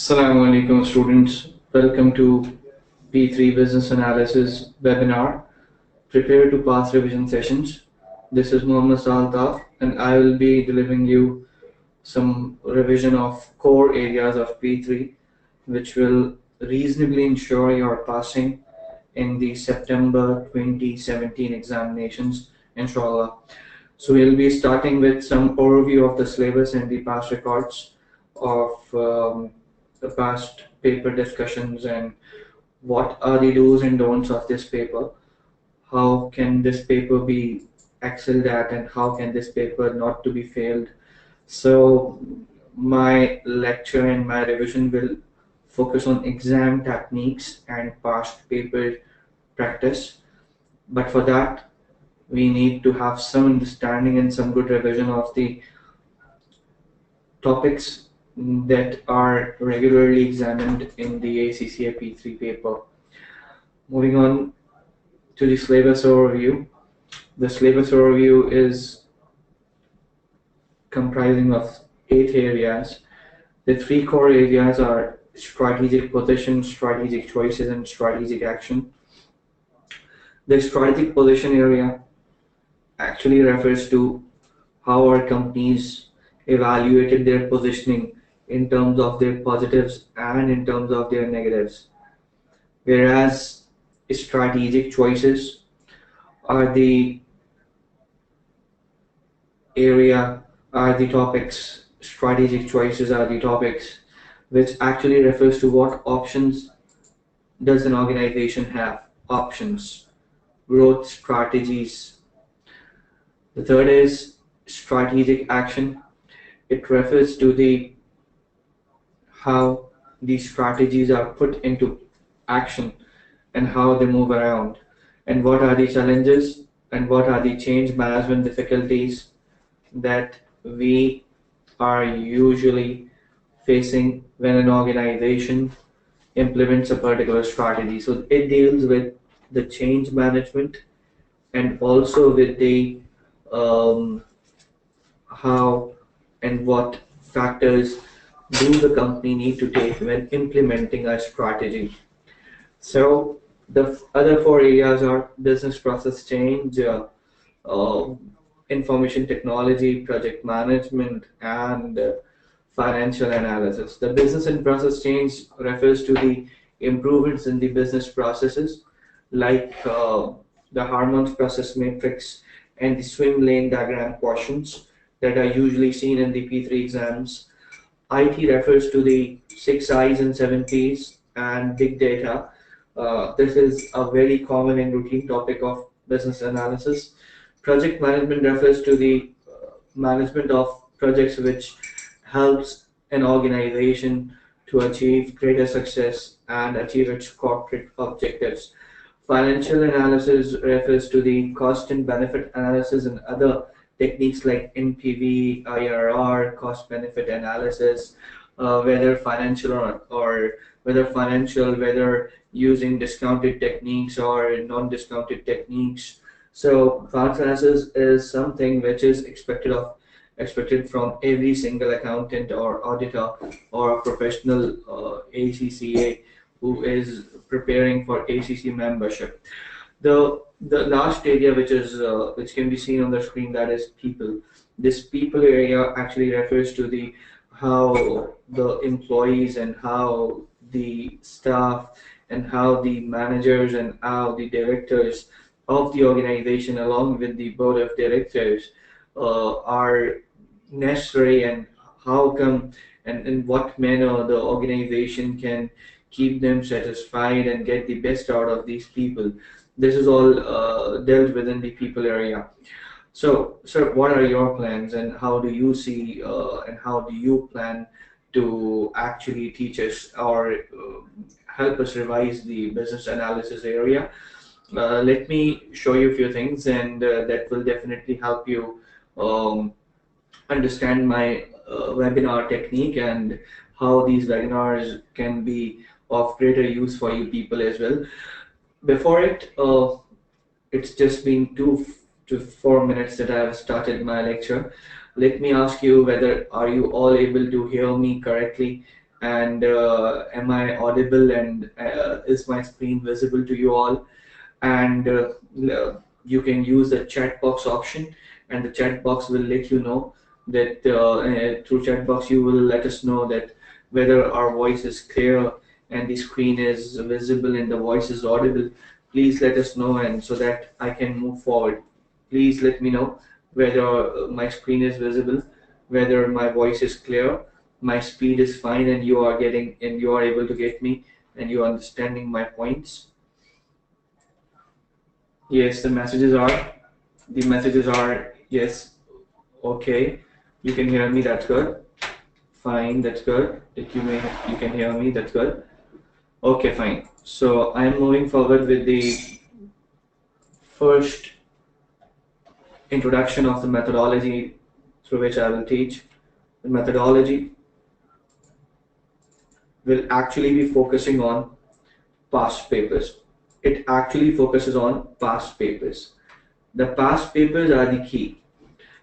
Assalamu alaikum students. Welcome to P3 Business Analysis webinar. Prepare to pass revision sessions. This is Mohammed Altaf and I will be delivering you some revision of core areas of P3 which will reasonably ensure your passing in the September 2017 examinations, inshallah. So we'll be starting with some overview of the syllabus and the past records of the past paper discussions and what are the do's and don'ts of this paper. How can this paper be excelled at and how can this paper not to be failed. So my lecture and my revision will focus on exam techniques and past paper practice. But for that, we need to have some understanding and some good revision of the topics that are regularly examined in the ACCA P3 paper. Moving on to the syllabus overview. The syllabus overview is comprising of 8 areas. The 3 core areas are strategic position, strategic choices, and strategic action. The strategic position area actually refers to how our companies evaluated their positioning in terms of their positives and in terms of their negatives. Whereas strategic choices are the topics, strategic choices are the topics which actually refers to what options does an organization have, options, growth strategies. The third is strategic action. It refers to how these strategies are put into action and how they move around and what are the challenges and what are the change management difficulties that we are usually facing when an organization implements a particular strategy. So it deals with the change management and also with the how and what factors do the company need to take when implementing a strategy. So the other 4 areas are business process change, information technology, project management, and financial analysis. The business and process change refers to the improvements in the business processes like the Harmon's process matrix and the swim lane diagram portions that are usually seen in the P3 exams. IT refers to the 6 I's and 7 P's and big data. This is a very common and routine topic of business analysis. Project management refers to the management of projects which helps an organization to achieve greater success and achieve its corporate objectives. Financial analysis refers to the cost and benefit analysis and other techniques like NPV, IRR, cost benefit analysis, whether financial or whether using discounted techniques or non-discounted techniques. So financial analysis is something which is expected from every single accountant or auditor or a professional ACCA who is preparing for ACC membership. The last area which can be seen on the screen, that is people. This people area actually refers to the how the employees and how the staff and how the managers and how the directors of the organization along with the board of directors are necessary and how come and in what manner the organization can keep them satisfied and get the best out of these people. This is all dealt within the people area. So, sir, what are your plans and how do you see and how do you plan to actually teach us or help us revise the business analysis area? Let me show you a few things and that will definitely help you understand my webinar technique and how these webinars can be of greater use for you people as well. Before it's just been 2 to 4 minutes that I have started my lecture. Let me ask you whether are you all able to hear me correctly and am I audible, and is my screen visible to you all, and you can use the chat box option, and the chat box will let you know that through chat box you will let us know that whether our voice is clear and the screen is visible and the voice is audible. Please let us know, and so that I can move forward. Please let me know whether my screen is visible, whether my voice is clear, my speed is fine, and you are getting and you are able to get me, and you are understanding my points. Yes, the messages are yes, okay, you can hear me, that's good. Fine, that's good. If you can hear me, that's good. Okay, fine. So I'm moving forward with the first introduction of the methodology through which I will teach. The methodology will actually be focusing on past papers. It actually focuses on past papers. The past papers are the key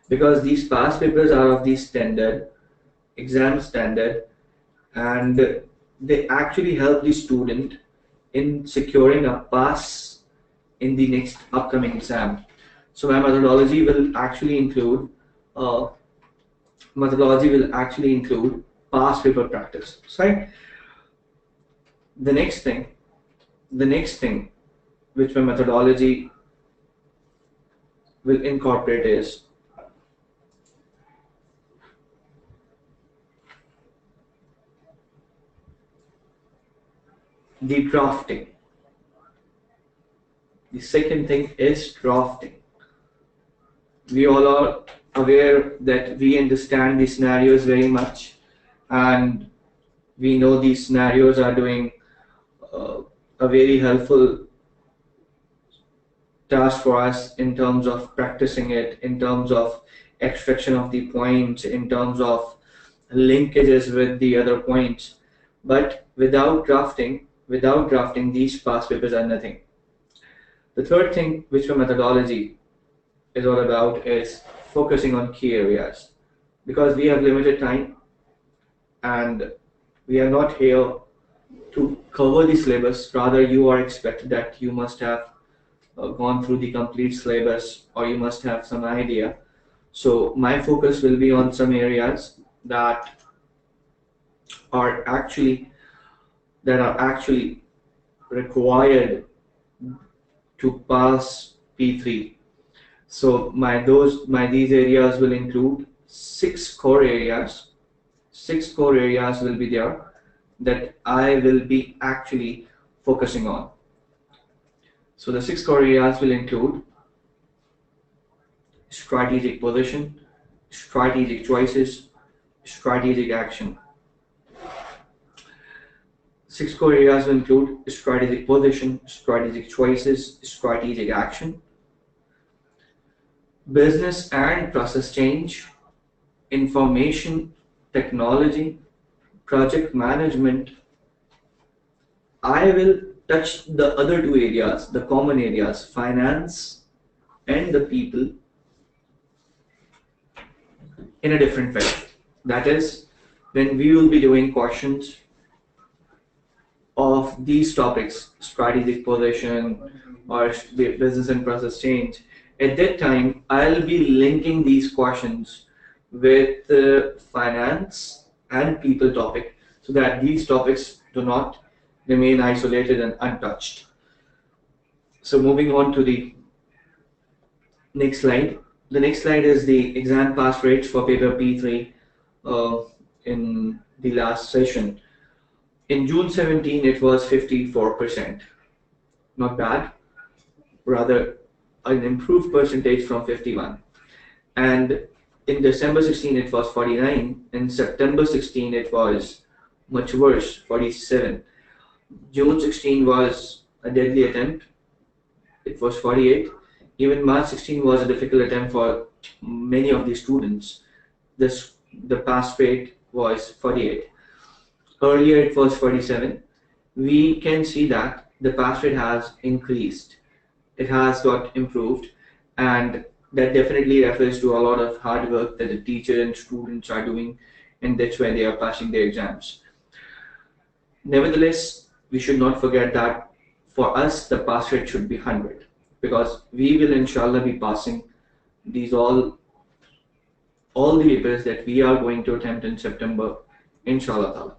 because these past papers are of the standard, exam standard, and they actually help the student in securing a pass in the next upcoming exam. So my uh, methodology will actually include past paper practice. Right. The next thing, which my methodology will incorporate is the drafting. The second thing is drafting. We all are aware that we understand these scenarios very much, and we know these scenarios are doing a very helpful task for us in terms of practicing it, in terms of extraction of the points, in terms of linkages with the other points. But without drafting, these past papers are nothing. The third thing which our methodology is all about is focusing on key areas, because we have limited time and we are not here to cover the syllabus. Rather, you are expected that you must have gone through the complete syllabus, or you must have some idea. So my focus will be on some areas are actually that are actually required to pass P3. So these areas will include six core areas. Six core areas will be there that I will be actually focusing on. So the six core areas will include strategic position, strategic choices, strategic action. Six core areas will include strategic position, strategic choices, strategic action, business and process change, information technology, project management. I will touch the other two areas, the common areas, finance and the people, in a different way. That is, when we will be doing questions of these topics, strategic position or business and process change, at that time I'll be linking these questions with finance and people topic, so that these topics do not remain isolated and untouched. So moving on to the next slide. The next slide is the exam pass rates for paper P3 in the last session. In June 17, it was 54%. Not bad, rather an improved percentage from 51. And in December 16, it was 49. In September 16, it was much worse, 47. June 16 was a deadly attempt. It was 48. Even March 16 was a difficult attempt for many of the students. The pass rate was 48. Earlier it was 47. We can see that the pass rate has increased. It has got improved, and that definitely refers to a lot of hard work that the teacher and students are doing, and that's why they are passing their exams. Nevertheless, we should not forget that for us the pass rate should be 100, because we will inshallah be passing these all the papers that we are going to attempt in September, inshallah ta'ala.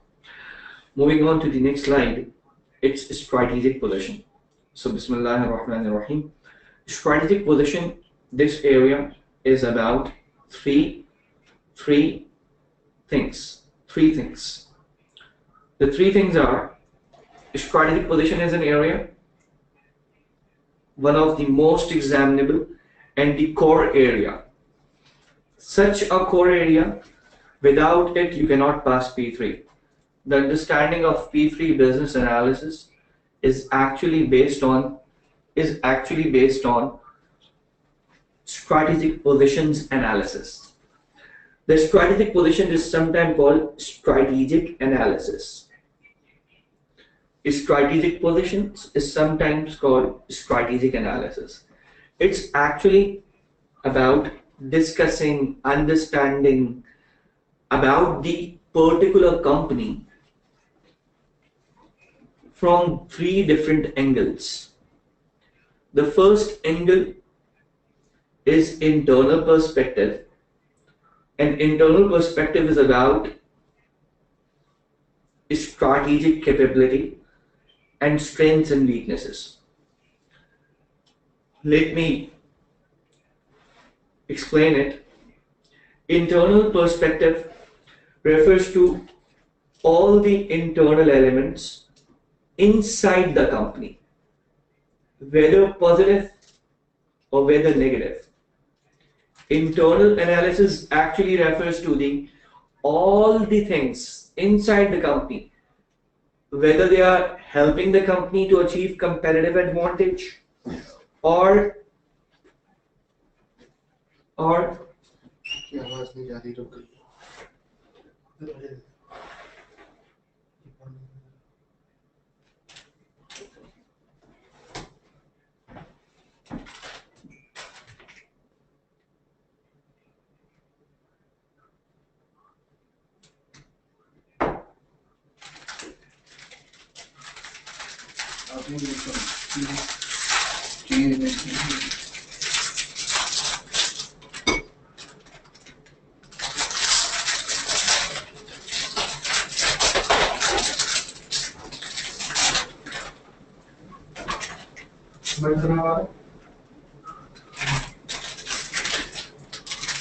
Moving on to the next slide, it's strategic position. So Bismillah ar-Rahman ar-Rahim. Strategic position, this area is about three things. Three things. The three things are: strategic position is an area, one of the most examinable, and the core area. Such a core area, without it you cannot pass P3. The understanding of P3 business analysis is actually based on strategic positions analysis. The strategic position is sometimes called strategic analysis. Strategic positions is sometimes called strategic analysis. It's actually about discussing, understanding about the particular company from three different angles. The first angle is internal perspective. An internal perspective is about strategic capability and strengths and weaknesses. Let me explain it. Internal perspective refers to all the internal elements inside the company, whether positive or whether negative. Internal analysis actually refers to all the things inside the company, whether they are helping the company to achieve competitive advantage or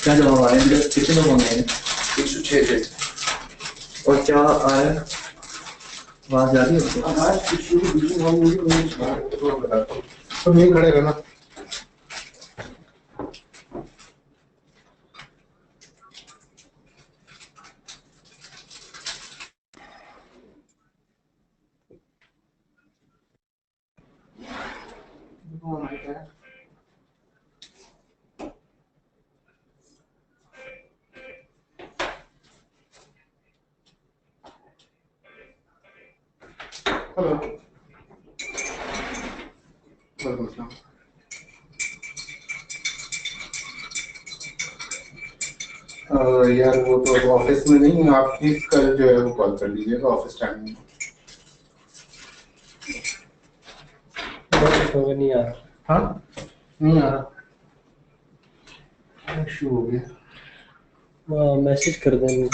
क्या जवाब आ रहे हैं? कितने लोग होंगे? 106 थे। और क्या आ रहा है? आवाज आ रही है उसको? आवाज कुछ भी नहीं, हम नहीं तो नहीं खड़े रहना। हेलो, वालेकुम यार वो तो ऑफिस में नहीं, आप प्लीज कल जो है वो कॉल कर लीजिएगा ऑफिस टाइम में। नहीं आ रहा। हाँ, नहीं आ रहा, इशू हो गया। मैसेज कर देंगे।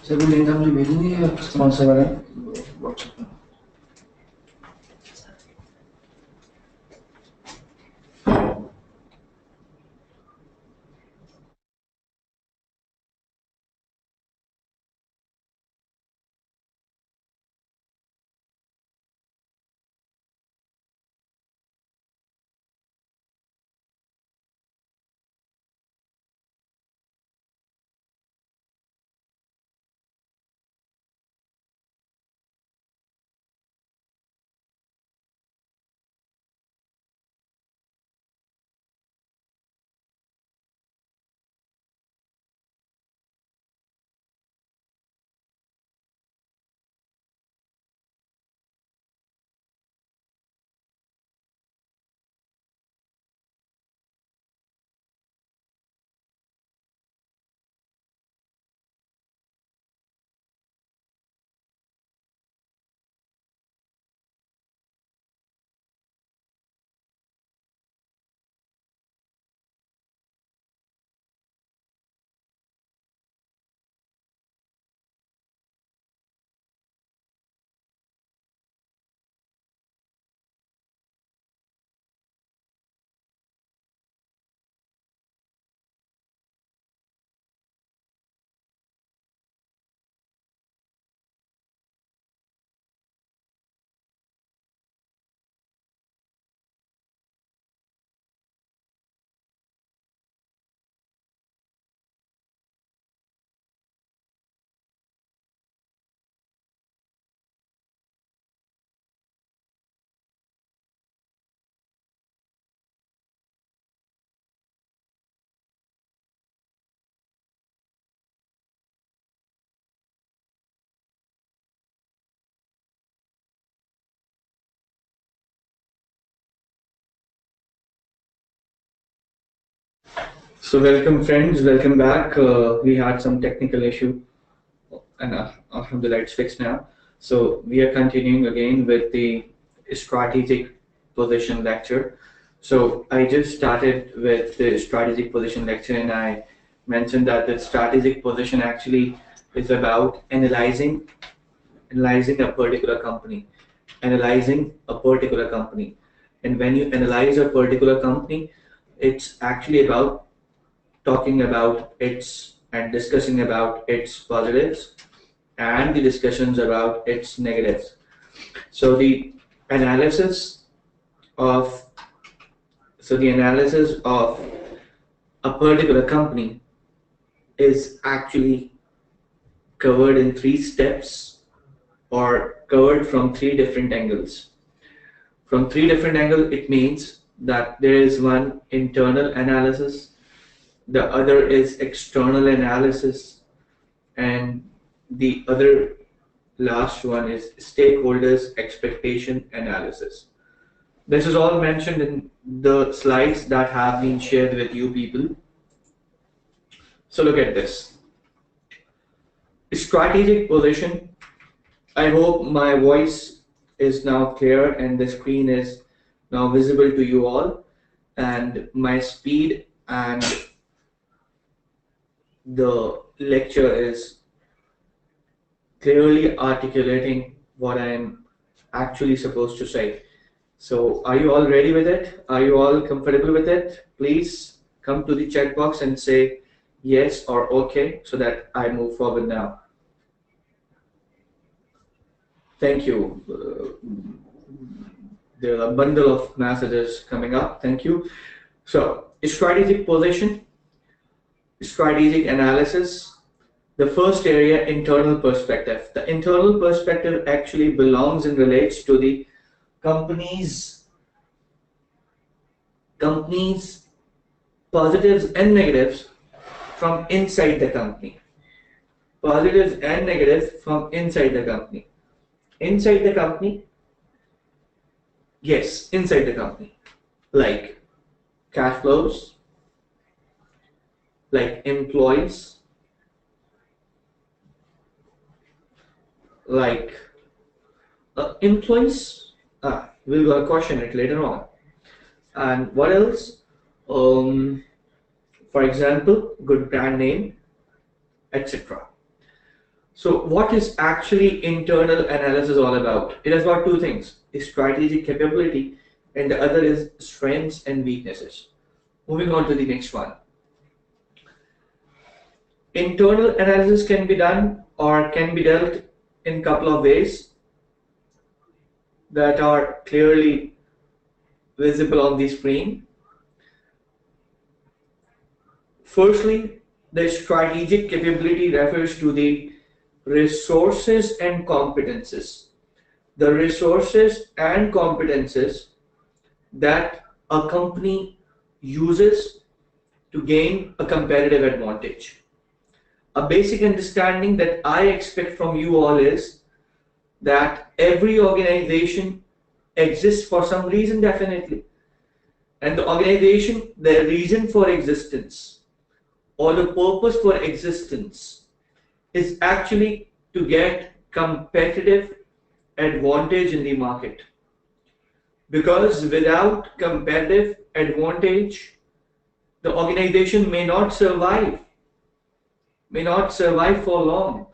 सर वो लिंक आप मुझे भेजेंगे स्पॉन्सर वाला व्हाट्सएप पे? So welcome friends, welcome back. We had some technical issue and alhamdulillah it's fixed now. So we are continuing again with the strategic position lecture. So I just started with the strategic position lecture and I mentioned that the strategic position actually is about analyzing a particular company, analyzing a particular company. And when you analyze a particular company, it's actually about talking about its and discussing about its positives and the discussions about its negatives. So analysis of the analysis of a particular company is actually covered in three steps or covered from three different angles. From three different angles, it means that there is one internal analysis, the other is external analysis, and the other last one is stakeholders expectation analysis. This is all mentioned in the slides that have been shared with you people. So look at this. Strategic position. I hope my voice is now clear and the screen is now visible to you all, and my speed and the lecture is clearly articulating what I am actually supposed to say. So are you all ready with it? Are you all comfortable with it? Please come to the chat box and say yes or okay so that I move forward now. Thank you. There are a bundle of messages coming up. Thank you. So strategic position, strategic analysis. The first area, internal perspective. The internal perspective actually belongs and relates to the company's positives and negatives from inside the company. Positives and negatives from inside the company. Inside the company, yes, inside the company, like cash flows, like employees, like Employees, we'll question it later on. And what else? Um, for example, good brand name, etc. So what is actually internal analysis all about? It is about two things: strategic capability, and the other is strengths and weaknesses. Moving on to the next one. Internal analysis can be done or can be dealt in a couple of ways that are clearly visible on the screen. Firstly, the strategic capability refers to the resources and competences. The resources and competences that a company uses to gain a competitive advantage. A basic understanding that I expect from you all is that every organization exists for some reason, definitely. And the organization, the reason for existence or the purpose for existence is actually to get competitive advantage in the market. Because without competitive advantage, the organization may not survive for long.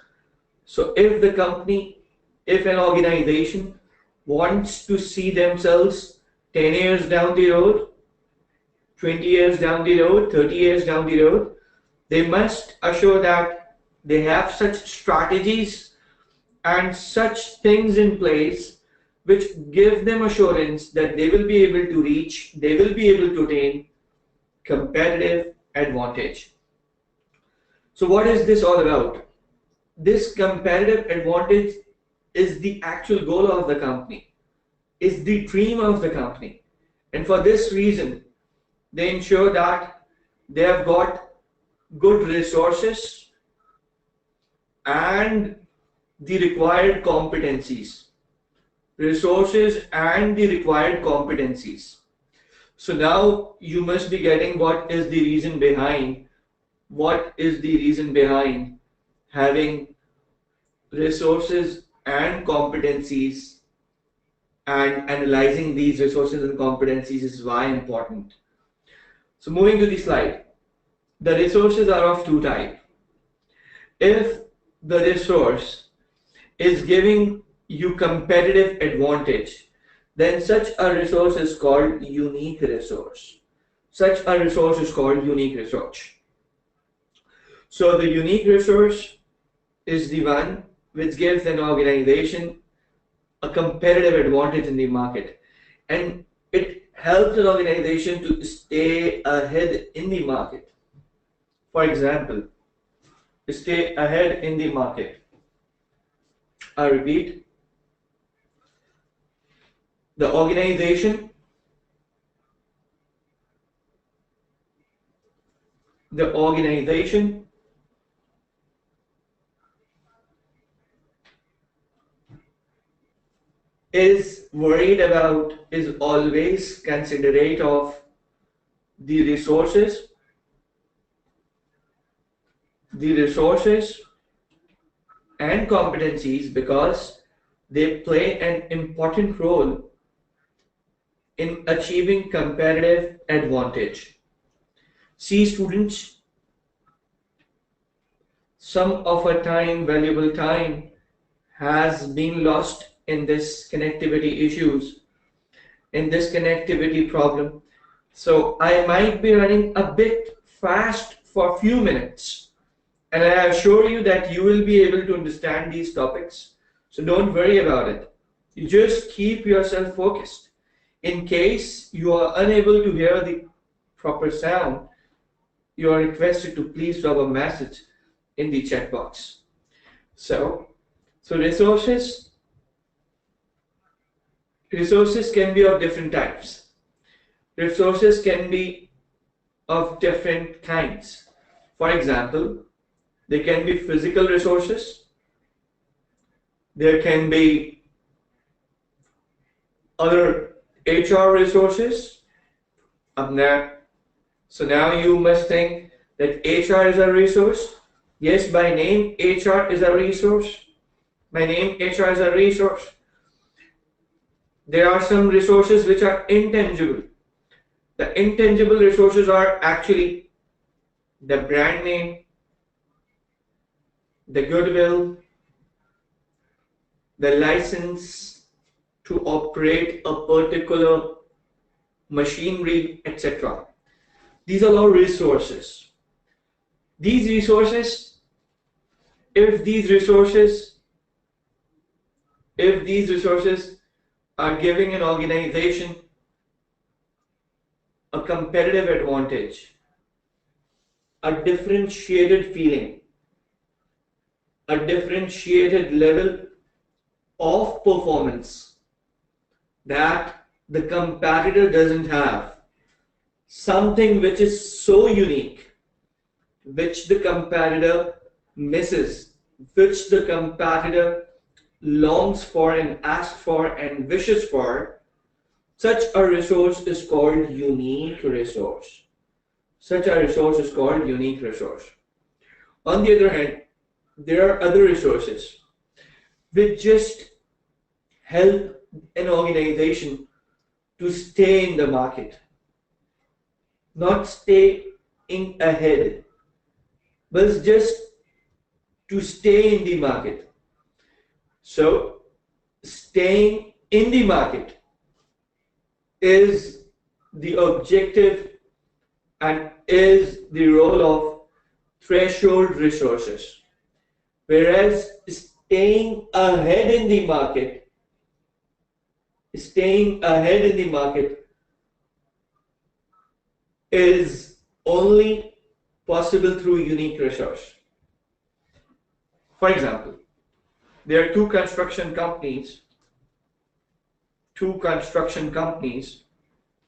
So if the company, if an organization wants to see themselves 10 years down the road, 20 years down the road, 30 years down the road, they must assure that they have such strategies and such things in place which give them assurance that they will be able to reach, they will be able to attain competitive advantage. So what is this all about? This competitive advantage is the actual goal of the company, is the dream of the company. And for this reason, they ensure that they have got good resources and the required competencies. Resources and the required competencies. So now you must be getting what is the reason behind having resources and competencies, and analyzing these resources and competencies is why important. So moving to the slide, the resources are of two types. If the resource is giving you competitive advantage, then such a resource is called unique resource. Such a resource is called unique resource. So the unique resource is the one which gives an organization a competitive advantage in the market, and it helps an organization to stay ahead in the market. For example, stay ahead in the market. I repeat, the organization is worried about, is always considerate of the resources and competencies, because they play an important role in achieving competitive advantage. See students, some of our time, valuable time, has been lost in this connectivity issues, in this connectivity problem. So I might be running a bit fast for a few minutes, and I assure you that you will be able to understand these topics. So don't worry about it. You just keep yourself focused. In case you are unable to hear the proper sound, you are requested to please drop a message in the chat box. So resources can be of different types. Resources can be of different kinds. For example, there can be physical resources, there can be other HR resources. So now you must think that HR is a resource. Yes, by name HR is a resource. By name HR is a resource. There are some resources which are intangible. The intangible resources are actually the brand name, the goodwill, the license to operate a particular machinery, etc. These are all resources. These resources, if these resources are giving an organization a competitive advantage, a differentiated feeling, a differentiated level of performance that the competitor doesn't have, something which is so unique, which the competitor misses, which the competitor longs for and asks for and wishes for, such a resource is called unique resource. Such a resource is called unique resource. On the other hand, there are other resources which just help an organization to stay in the market, not stay in ahead, but just to stay in the market. So, staying in the market is the objective and is the role of threshold resources. Whereas staying ahead in the market is only possible through unique resource. For example, there are two construction companies,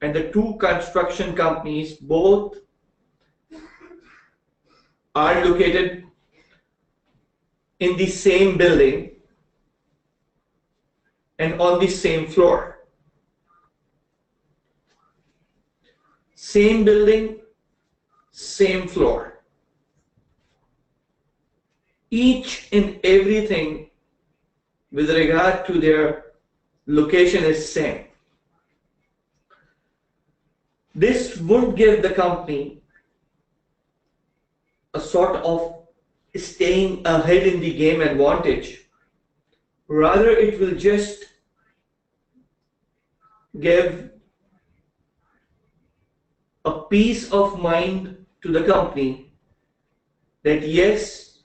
and the two construction companies both are located in the same building and on the same floor. Same building, same floor. Each and everything with regard to their location is same. This would give the company a sort of staying ahead in the game advantage. Rather, it will just give a peace of mind to the company that yes,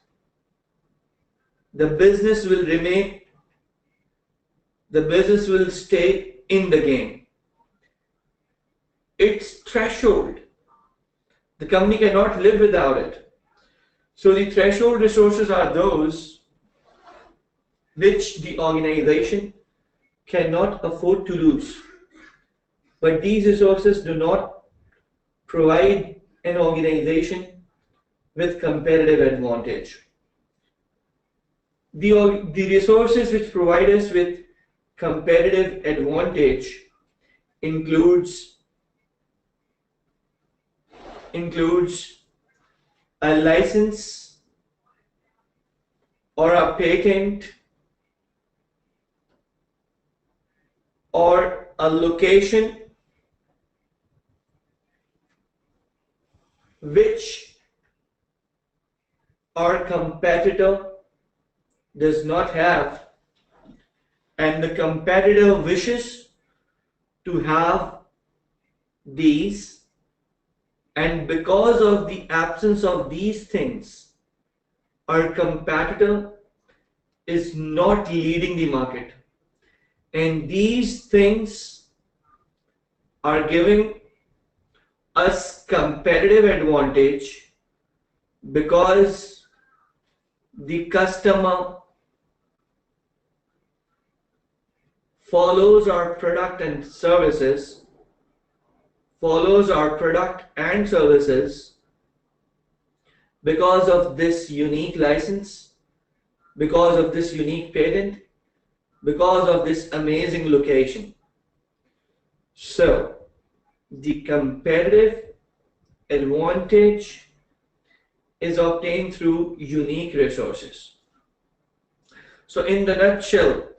the business will stay in the game. Its threshold, the company cannot live without it. So the threshold resources are those which the organization cannot afford to lose. But these resources do not provide an organization with competitive advantage. The resources which provide us with competitive advantage includes a license or a patent or a location which our competitor does not have, and the competitor wishes to have these, and because of the absence of these things, our competitor is not leading the market. And these things are giving us competitive advantage because the customer follows our product and services because of this unique license, because of this unique patent, because of this amazing location. So, the competitive advantage is obtained through unique resources. So, in the nutshell,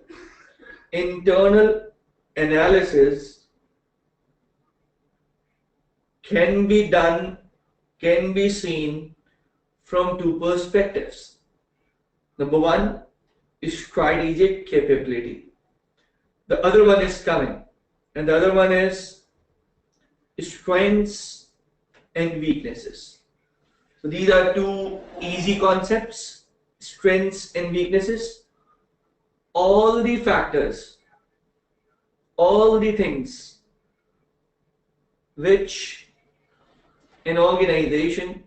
internal analysis can be seen from two perspectives. Number one is strategic capability. The other one is coming. And the other one is strengths and weaknesses. So these are two easy concepts, strengths and weaknesses. All the factors, all the things which an organization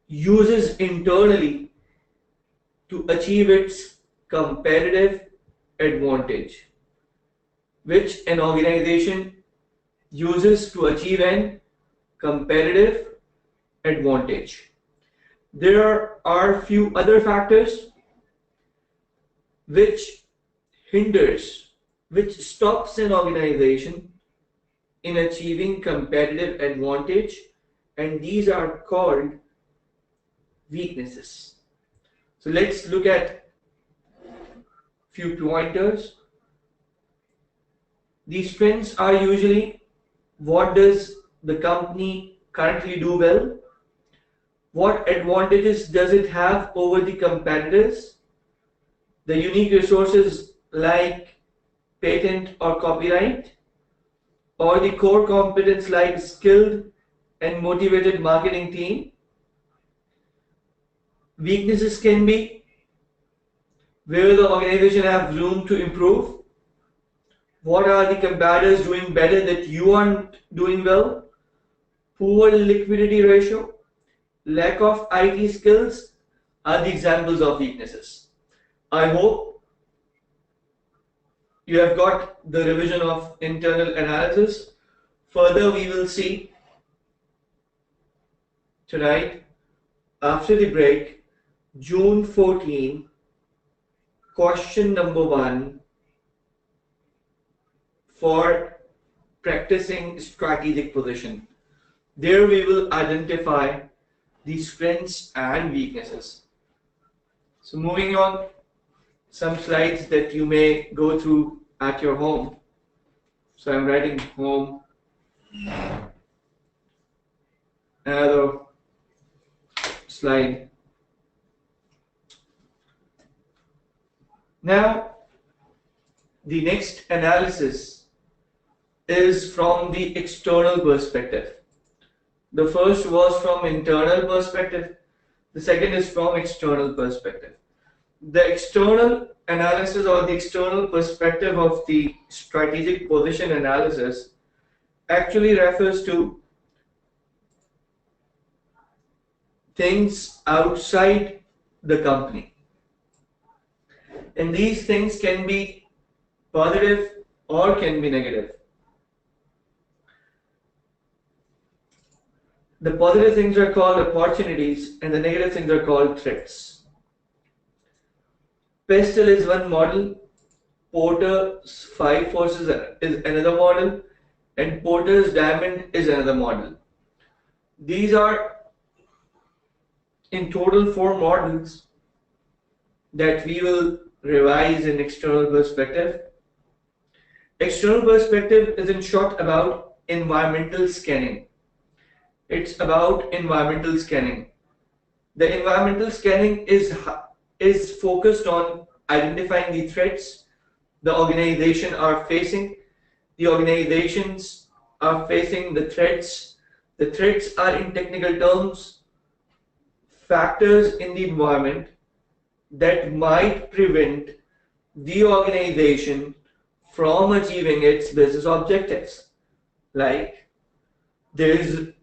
uses internally to achieve its competitive advantage, which an organization uses to achieve an competitive advantage. There are few other factors which stops an organization in achieving competitive advantage, and these are called weaknesses. So let's look at few pointers. These strengths are usually what does the company currently do well, what advantages does it have over the competitors, the unique resources like patent or copyright, or the core competence like skilled and motivated marketing team. Weaknesses can be where the organization have room to improve. What are the competitors doing better that you aren't doing well? Poor liquidity ratio, lack of IT skills are the examples of weaknesses. I hope you have got the revision of internal analysis. Further, we will see tonight after the break, June 14, question number 1 for practicing strategic position. There we will identify the strengths and weaknesses. So moving on, some slides that you may go through at your home. So I'm writing home. Another slide. Now, the next analysis is from the external perspective. The first was from internal perspective. The second is from external perspective. The external analysis or the external perspective of the strategic position analysis actually refers to things outside the company. And these things can be positive or can be negative. The positive things are called opportunities and the negative things are called threats. Pestle is one model, Porter's 5 forces is another model, and Porter's diamond is another model. These are in total 4 models that we will revise in external perspective. External perspective is in short about environmental scanning. It's about environmental scanning. The environmental scanning is focused on identifying the threats the organization are facing. The organizations are facing the threats. The threats are, in technical terms, factors in the environment that might prevent the organization from achieving its business objectives. Like there is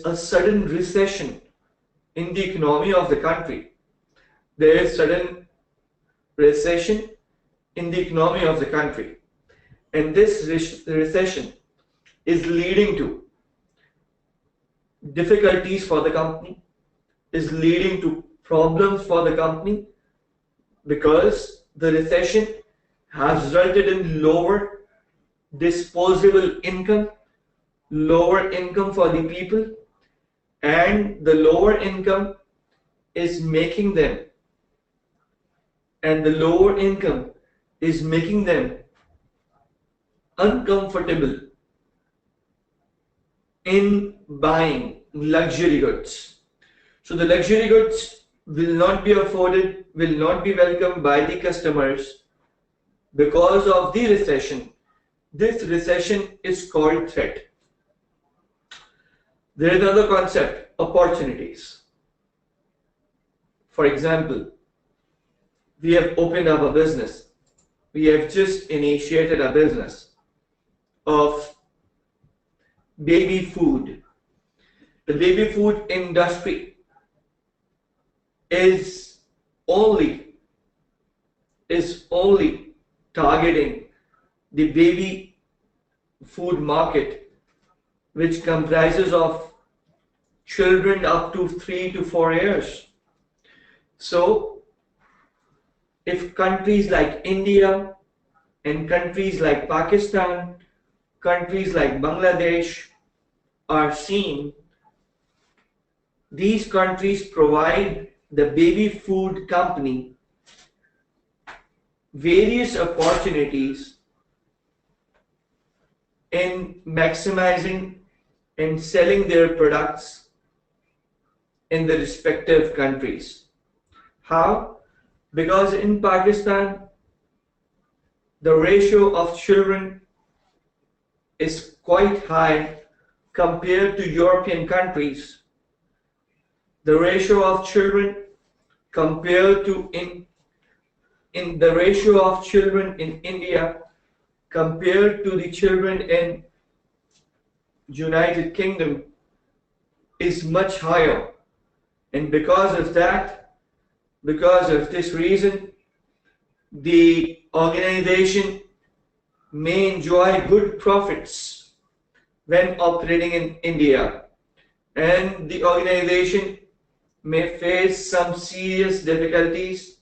a sudden recession in the economy of the country. There is sudden recession in the economy of the country, and this recession is leading to difficulties for the company, is leading to problems for the company, because the recession has resulted in lower disposable income, lower income for the people, and the lower income is making them and the lower income is making them uncomfortable in buying luxury goods. So the luxury goods will not be afforded, will not be welcomed by the customers because of the recession. This recession is called threat. There is another concept, opportunities. For example, we have opened up a business. We have just initiated a business of baby food. The baby food industry is only targeting the baby food market, which comprises of children up to 3 to 4 years. So if countries like India and countries like Pakistan, countries like Bangladesh are seen, these countries provide the baby food company various opportunities in maximizing and selling their products in the respective countries. How? Because in Pakistan, the ratio of children is quite high compared to European countries. The ratio of children compared to in the ratio of children in India compared to the children in United Kingdom is much higher, and because of this reason, the organization may enjoy good profits when operating in India, and the organization may face some serious difficulties,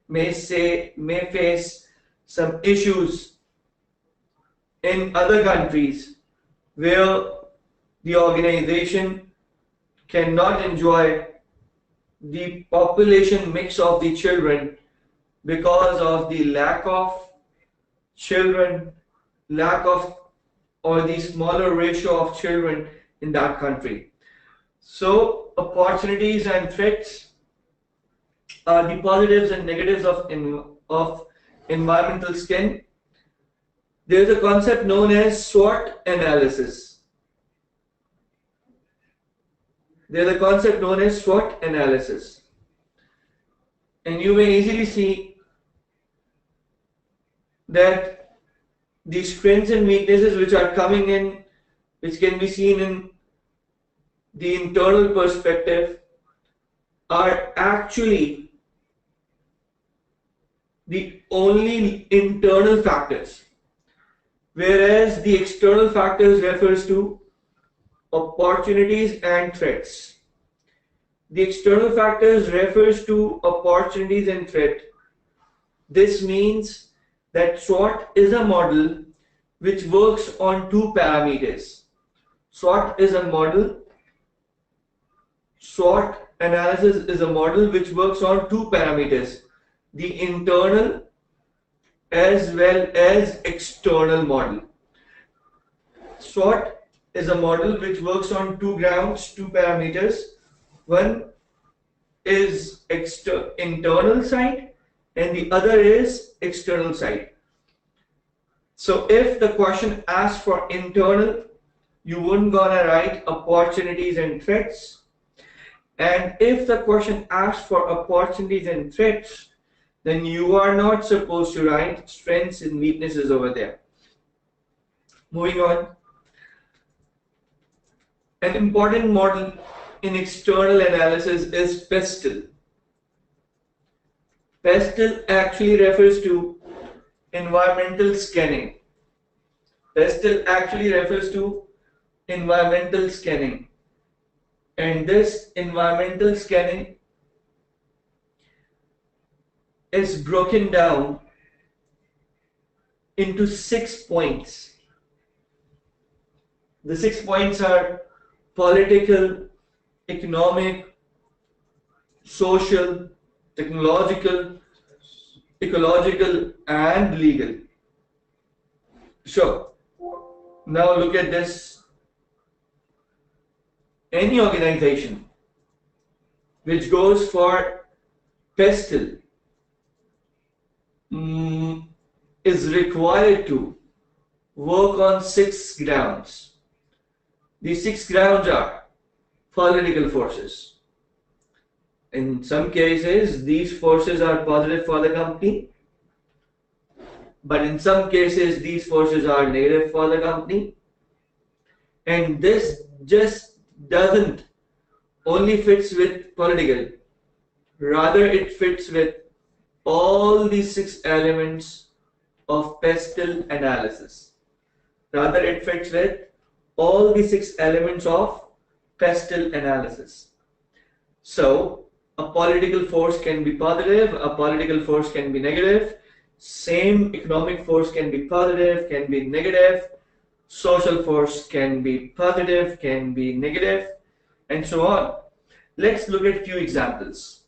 may face some issues in other countries where the organization cannot enjoy the population mix of the children because of the lack of children, or the smaller ratio of children in that country. So opportunities and threats are the positives and negatives of environmental skin. There is a concept known as SWOT analysis. And you may easily see that the strengths and weaknesses which are coming in, which can be seen in the internal perspective, are actually the only internal factors, whereas the external factors refers to opportunities and threats. The external factors refers to opportunities and threat. This means that SWOT is a model which works on two parameters. SWOT analysis is a model which works on two parameters, the internal as well as external model. SWOT is a model which works on two parameters. One is internal side and the other is external side. So if the question asks for internal, you wouldn't gonna write opportunities and threats. And if the question asks for opportunities and threats, then you are not supposed to write strengths and weaknesses over there. Moving on. An important model in external analysis is PESTLE. PESTLE actually refers to environmental scanning. And this environmental scanning is broken down into 6 points. The 6 points are political, economic, social, technological, ecological and legal. Sure. Now look at this. Any organization which goes for PESTEL is required to work on 6 grounds. These 6 grounds are political forces. In some cases, these forces are positive for the company, but in some cases, these forces are negative for the company. And this just doesn't only fits with political, rather it fits with all the 6 elements of PESTEL analysis. Rather it fits with all the 6 elements of PESTEL analysis. So a political force can be positive, a political force can be negative, same economic force can be positive, can be negative, social force can be positive, can be negative, and so on. Let's look at a few examples.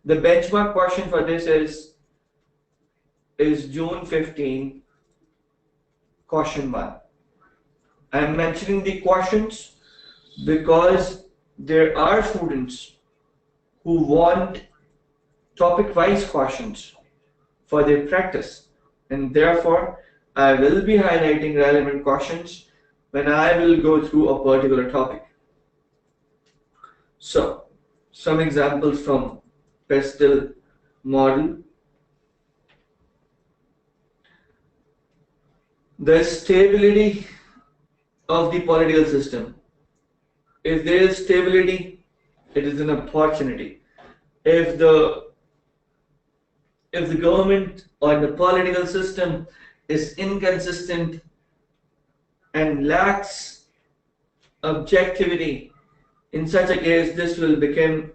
The benchmark question for this is June 15, question 1. I am mentioning the questions because there are students who want topic-wise questions for their practice, and therefore I will be highlighting relevant questions when I will go through a particular topic. So, some examples from PESTEL model. The stability of the political system. If there is stability, it is an opportunity. If the government or the political system is inconsistent and lacks objectivity, in such a case, this will become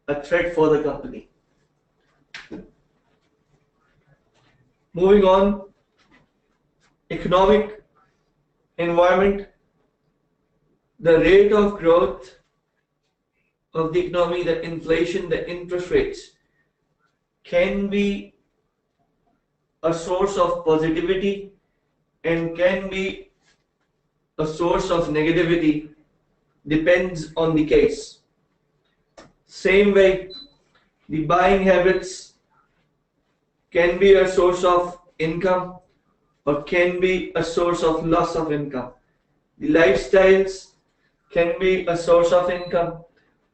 a threat for the company. Moving on, economic environment. The rate of growth of the economy, the inflation, the interest rates can be a source of positivity and can be a source of negativity, depends on the case. Same way, the buying habits can be a source of income or can be a source of loss of income. The lifestyles can be a source of income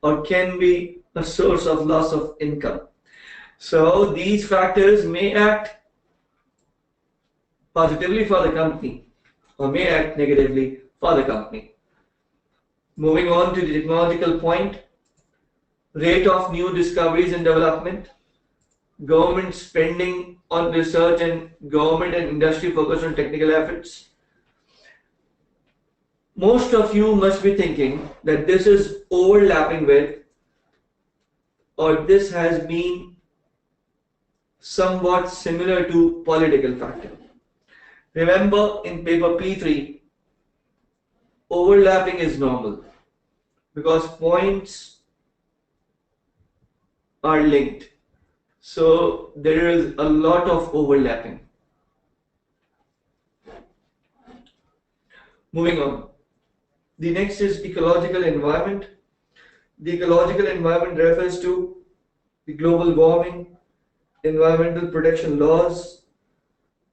or can be a source of loss of income. So these factors may act positively for the company or may act negatively for the company. Moving on to the technological point, rate of new discoveries and development, government spending on research, and government and industry focus on technical efforts. Most of you must be thinking that this is overlapping with, or this has been somewhat similar to political factor. Remember, in paper P3, overlapping is normal because points are linked. So there is a lot of overlapping. Moving on. The next is ecological environment. The ecological environment refers to the global warming, environmental protection laws,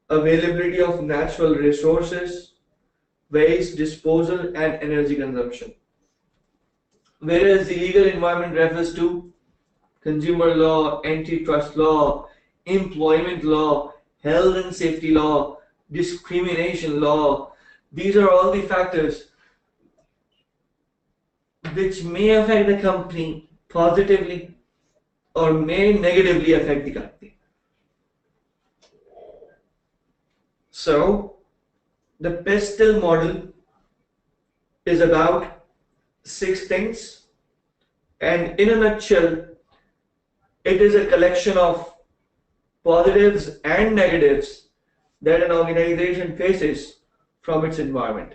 availability of natural resources, waste disposal, and energy consumption. Whereas the legal environment refers to consumer law, antitrust law, employment law, health and safety law, discrimination law. These are all the factors which may affect the company positively or may negatively affect the company. So, the PESTEL model is about 6 things, and in a nutshell, it is a collection of positives and negatives that an organization faces from its environment.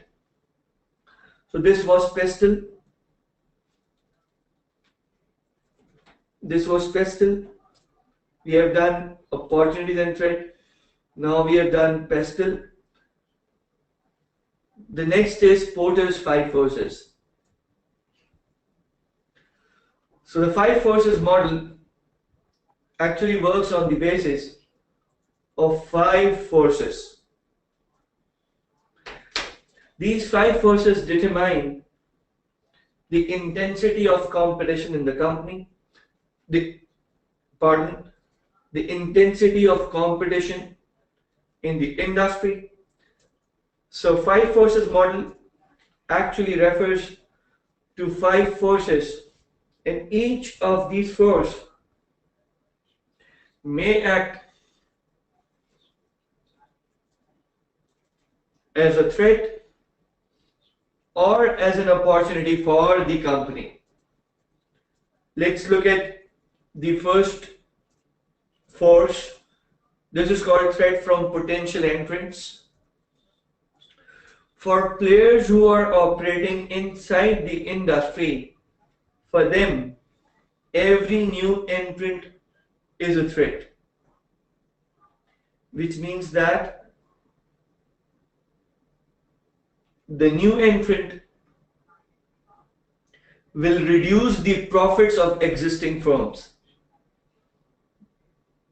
So this was PESTEL. We have done opportunities and threat. Now we have done pestle. The next is Porter's 5 forces. So the 5 forces model actually works on the basis of 5 forces. These 5 forces determine the intensity of competition in the company, the intensity of competition in the industry. So 5 forces model actually refers to 5 forces, and each of these forces may act as a threat or as an opportunity for the company. Let's look at the first force. This is called threat from potential entrants. For players who are operating inside the industry, for them, every new entrant is a threat, which means that the new entrant will reduce the profits of existing firms.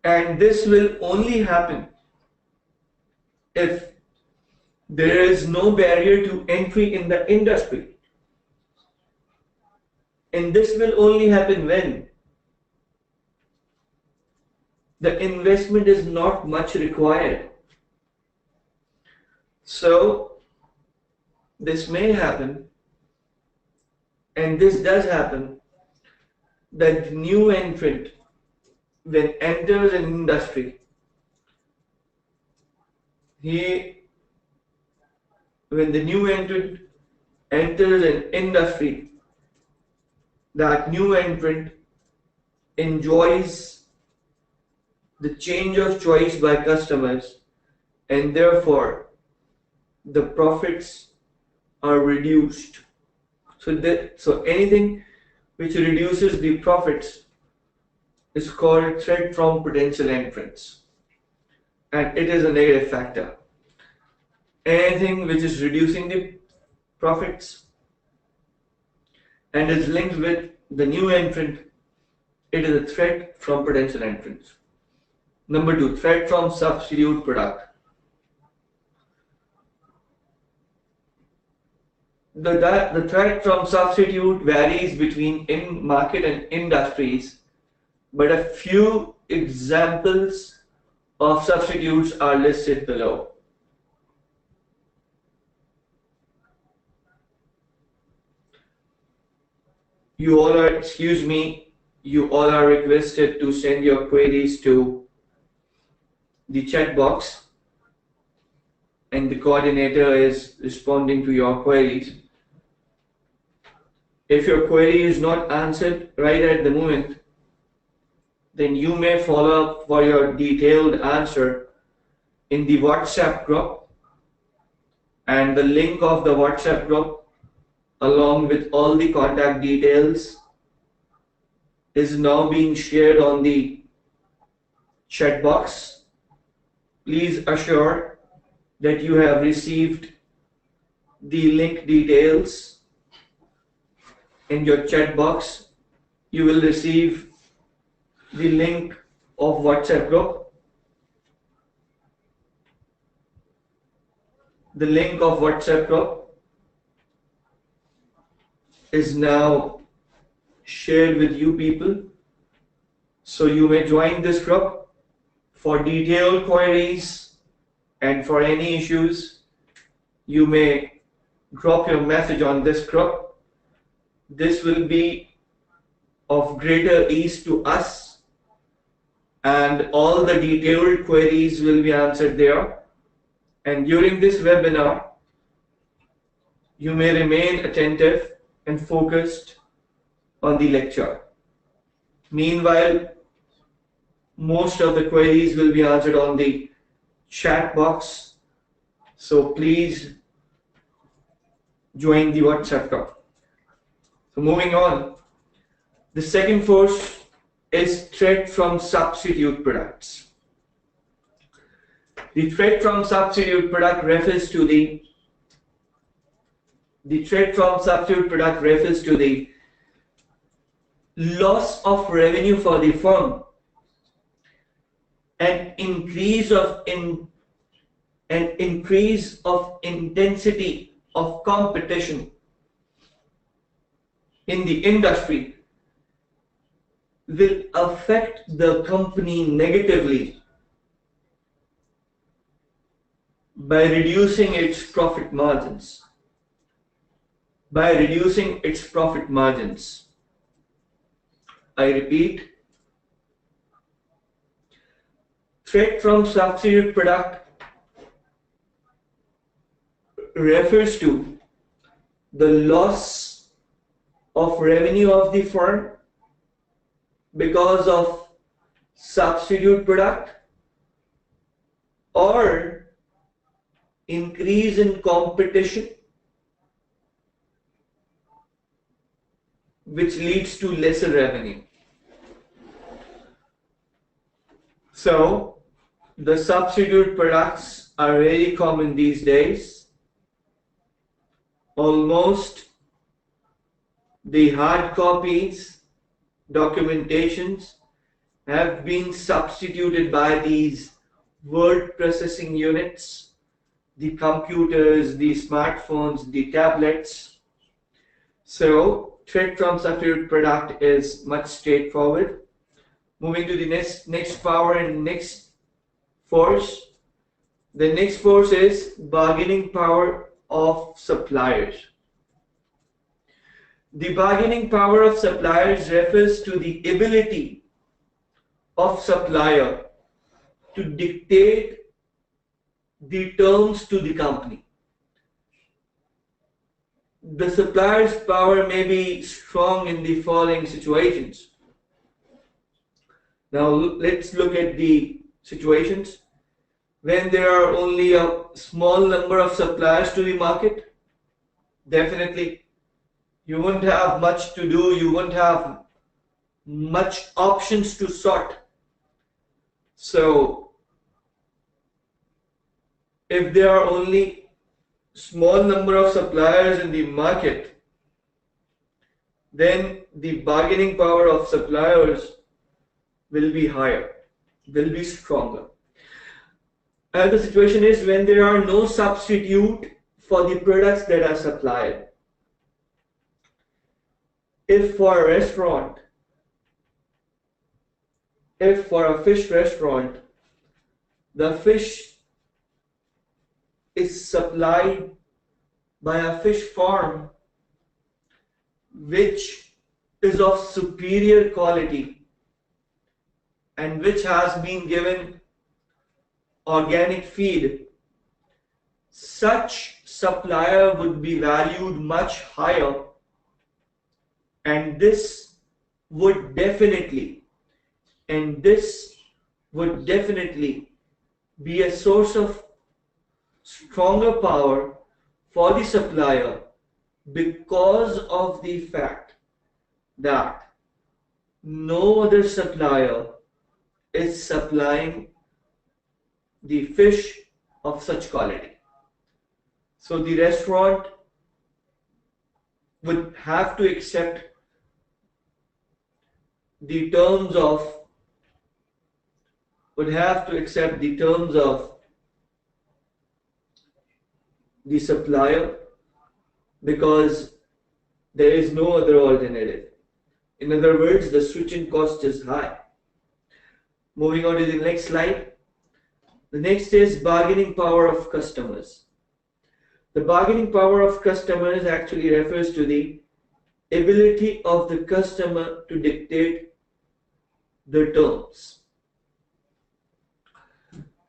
And this will only happen if there is no barrier to entry in the industry. And this will only happen when the investment is not much required. So this may happen, and this does happen, that the new entrant, when enters an industry, when the new entrant enters an industry, that new entrant enjoys the change of choice by customers, and therefore the profits are reduced. So anything which reduces the profits is called threat from potential entrants, and it is a negative factor. Anything which is reducing the profits and is linked with the new entrant, it is a threat from potential entrants. Number 2, threat from substitute product. The threat from substitute varies between in-market and industries, but a few examples of substitutes are listed below. You all are requested to send your queries to the chat box, and the coordinator is responding to your queries. If your query is not answered right at the moment, then you may follow up for your detailed answer in the WhatsApp group, and the link of the WhatsApp group along with all the contact details is now being shared on the chat box. Please assure that you have received the link details in your chat box. You will receive the link of WhatsApp group. The link of WhatsApp group is now shared with you people, so you may join this group for detailed queries, and for any issues you may drop your message on this group. This will be of greater ease to us, and all the detailed queries will be answered there. And during this webinar, you may remain attentive and focused on the lecture. Meanwhile, most of the queries will be answered on the chat box, so please join the WhatsApp group. So moving on, the second force is threat from substitute products. The threat from substitute product refers to the loss of revenue for the firm and increase of intensity of competition in the industry will affect the company negatively by reducing its profit margins. I repeat, threat from substitute product refers to the loss of revenue of the firm because of substitute product or increase in competition which leads to lesser revenue. So the substitute products are very common these days. Almost the hard copies, documentations have been substituted by these word processing units, the computers, the smartphones, the tablets. So threat from substitute product is much straightforward. Moving to the next power and next force. The next force is bargaining power of suppliers. The bargaining power of suppliers refers to the ability of supplier to dictate the terms to the company. The supplier's power may be strong in the following situations. Now let's look at the situations. When there are only a small number of suppliers to the market, definitely you won't have much to do, you won't have much options to sort. So if there are only small number of suppliers in the market, then the bargaining power of suppliers will be higher, will be stronger. And the situation is when there are no substitute for the products that are supplied. If for a fish restaurant, the fish is supplied by a fish farm which is of superior quality and which has been given organic feed, such supplier would be valued much higher, and this would definitely be a source of stronger power for the supplier because of the fact that no other supplier is supplying the fish of such quality. So the restaurant would have to accept the terms of the supplier because there is no other alternative. In other words, the switching cost is high. Moving on to the next slide. The next is bargaining power of customers. The bargaining power of customers actually refers to the ability of the customer to dictate the terms.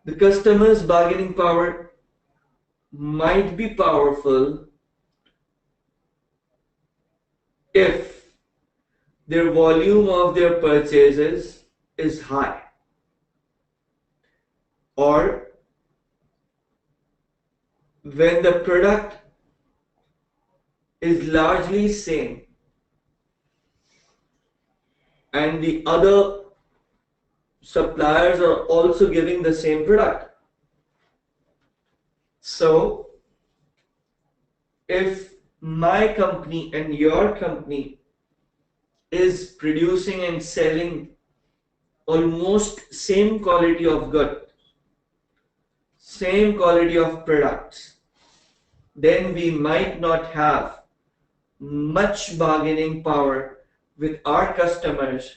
The customer's bargaining power might be powerful if their volume of their purchases is high, or when the product is largely same and the other suppliers are also giving the same product. So if my company and your company is producing and selling almost same quality of good, same quality of products, then we might not have much bargaining power with our customers,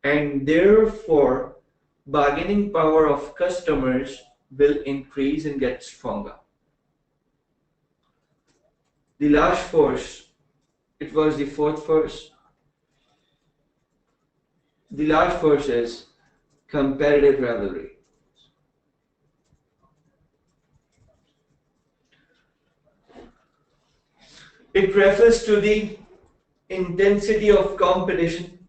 and therefore bargaining power of customers will increase and get stronger. The last force, it was the fourth force. The last force is comparative rivalry. It refers to the intensity of competition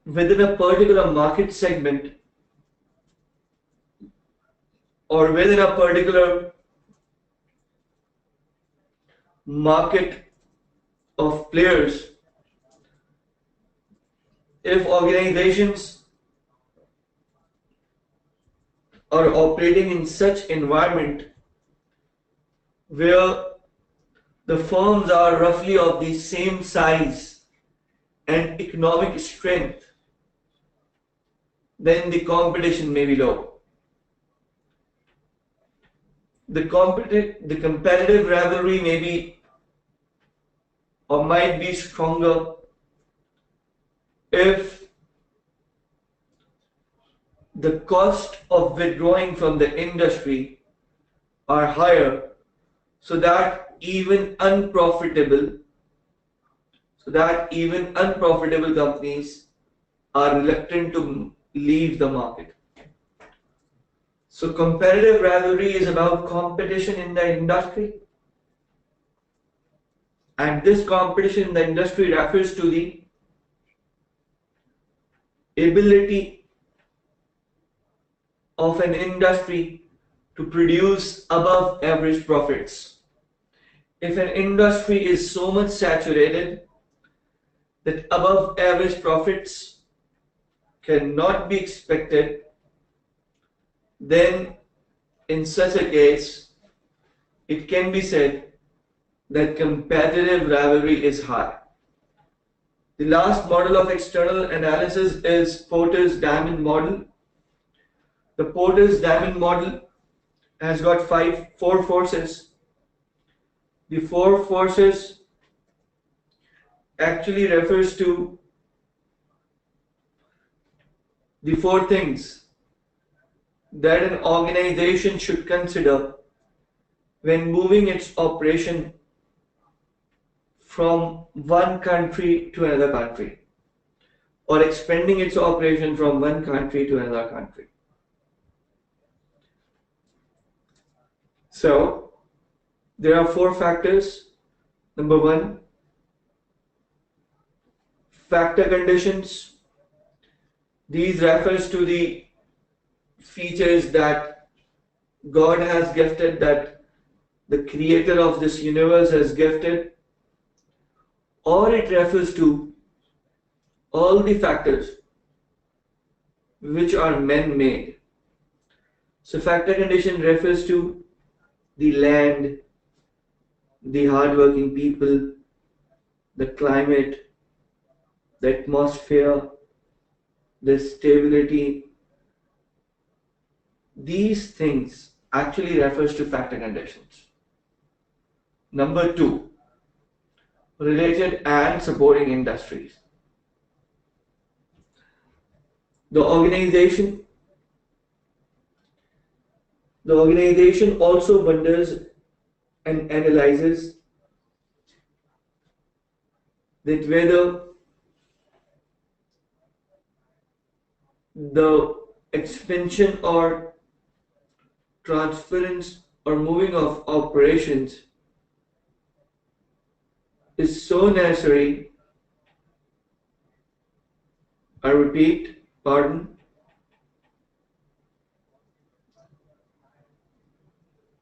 within a particular market segment or within a particular market of players. If organizations are operating in such environment where the firms are roughly of the same size and economic strength, then the competition may be low. The competitive rivalry may be or might be stronger if the cost of withdrawing from the industry are higher, so that even unprofitable companies are reluctant to leave the market. So competitive rivalry is about competition in the industry, and this competition in the industry refers to the ability of an industry to produce above average profits. If an industry is so much saturated that above average profits cannot be expected, then in such a case it can be said that competitive rivalry is high. The last model of external analysis is Porter's diamond model. The Porter's diamond model has got four forces. The four forces actually refers to the four things that an organization should consider when moving its operation from one country to another country, or expanding its operation from one country to another country. So there are four factors. Number one, factor conditions. These refers to the features that God has gifted, that the creator of this universe has gifted, or it refers to all the factors which are man-made. So factor condition refers to the land, the hard-working people, the climate, the atmosphere, the stability. These things actually refers to factor conditions. Number two, related and supporting industries. The organization also wonders and analyzes that whether the expansion or transference or moving of operations is so necessary. I repeat, pardon.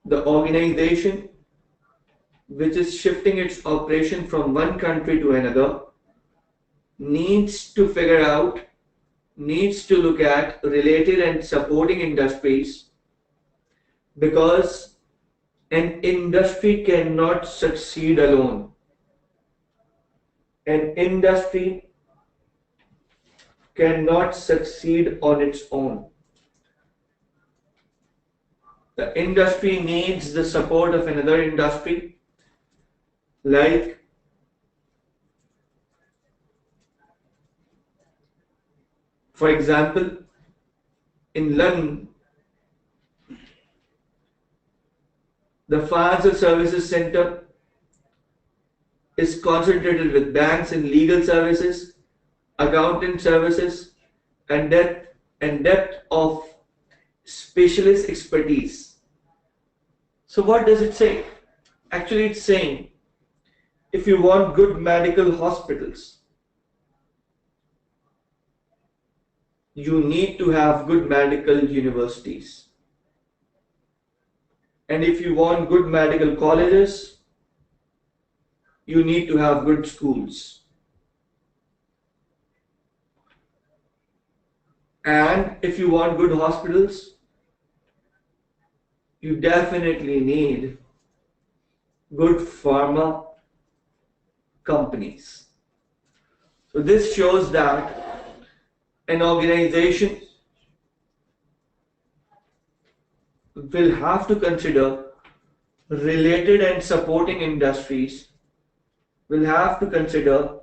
The organization which is shifting its operation from one country to another needs to look at related and supporting industries because an industry cannot succeed alone. An industry cannot succeed on its own. The industry needs the support of another industry, like for example, in London, the financial services sector is concentrated with banks and legal services, accountant services, and depth of specialist expertise. So what does it say? Actually, it's saying if you want good medical hospitals, you need to have good medical universities. And if you want good medical colleges, you need to have good schools. And if you want good hospitals, you definitely need good pharma companies. So this shows that an organization will have to consider related and supporting industries, will have to consider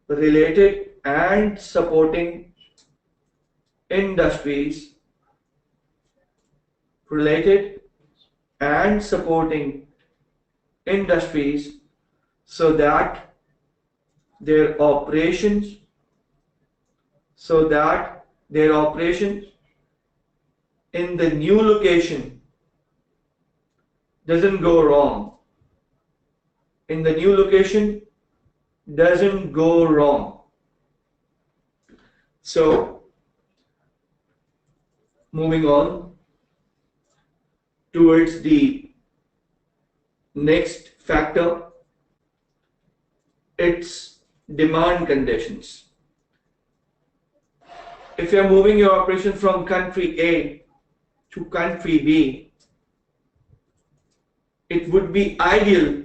related and supporting industries, related and supporting industries, so that their operations in the new location doesn't go wrong. In the new location doesn't go wrong. So moving on towards the next factor, it's demand conditions. If you're moving your operation from country A to country B, it would be ideal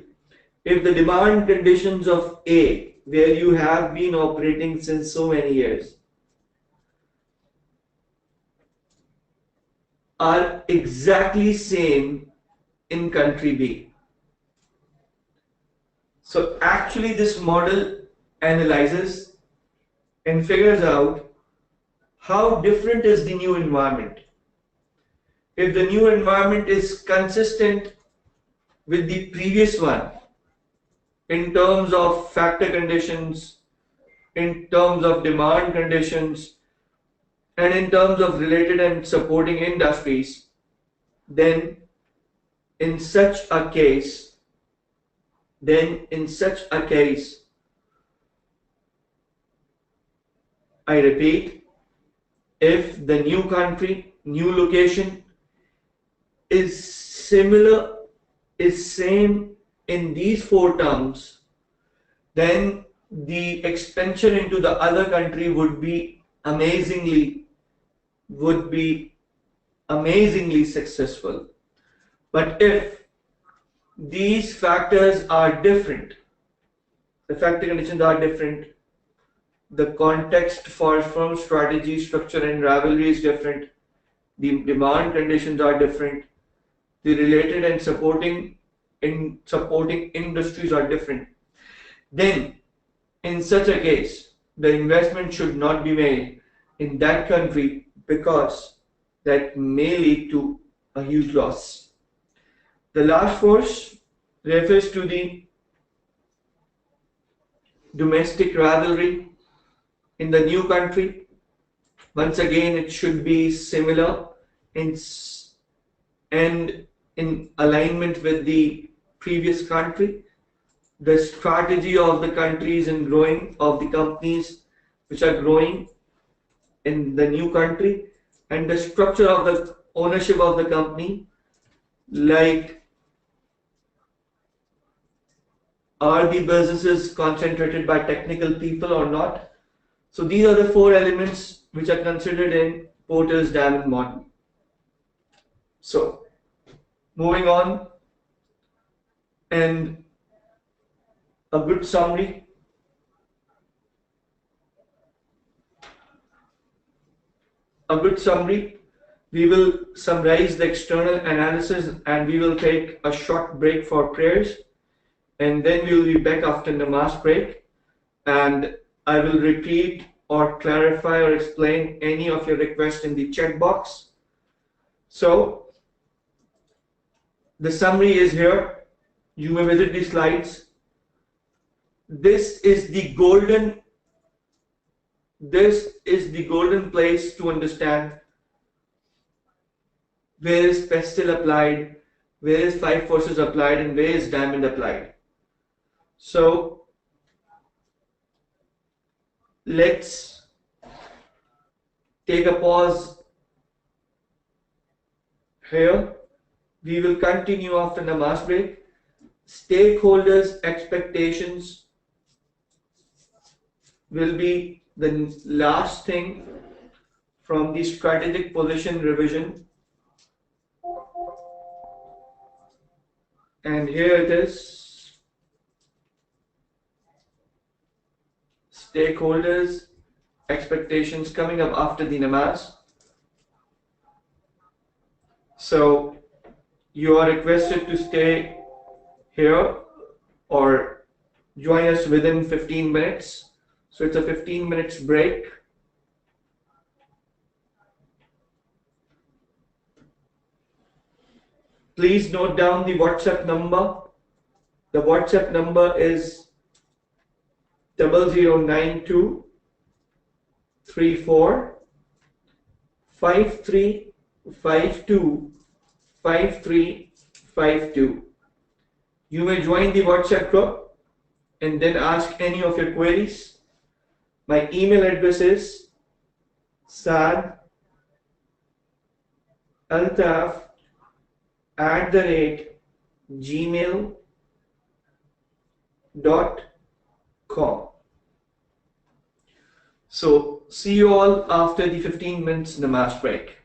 if the demand conditions of A, where you have been operating since so many years, are exactly same in country B. So actually this model analyzes and figures out how different is the new environment. If the new environment is consistent with the previous one in terms of factor conditions, in terms of demand conditions, and in terms of related and supporting industries, then in such a case, I repeat, if the new country, new location is same in these four terms, then the expansion into the other country would be amazingly successful. But if these factors are different, the factor conditions are different, the context for firm strategy, structure and rivalry is different, the demand conditions are different, the related and supporting industries are different, then in such a case the investment should not be made in that country, because that may lead to a huge loss. The last force refers to the domestic rivalry in the new country. Once again, it should be similar and in alignment with the previous country. The strategy of the countries and growing of the companies which are growing in the new country, and the structure of the ownership of the company, like are the businesses concentrated by technical people or not. So these are the four elements which are considered in Porter's diamond model. So Moving on, and a good summary. A good summary. We will summarize the external analysis and we will take a short break for prayers, and then we will be back after namaz break, and I will repeat or clarify or explain any of your requests in the chat box. So the summary is here. You may visit the slides. This is the golden place to understand where is pestle applied, where is five forces applied, and where is diamond applied. So let's take a pause here. We will continue after namaz break. Stakeholders' expectations will be the last thing from the strategic position revision. And here it is. Stakeholders' expectations coming up after the namaz. So you are requested to stay here or join us within 15 minutes. So it's a 15 minutes break. Please note down the WhatsApp number. The WhatsApp number is 0092 34 5352 5352. You may join the WhatsApp group and then ask any of your queries. My email address is sadaltaf@gmail.com. So see you all after the 15 minutes namaz break.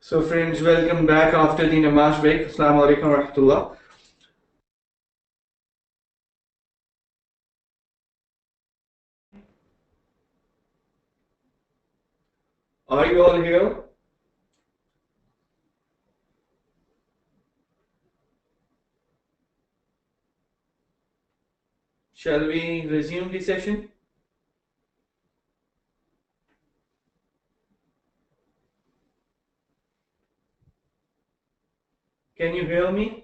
So friends, welcome back after the namaz break. Assalamu alaikum wa rahmatullah. Are you all here? Shall we resume the session? Can you hear me?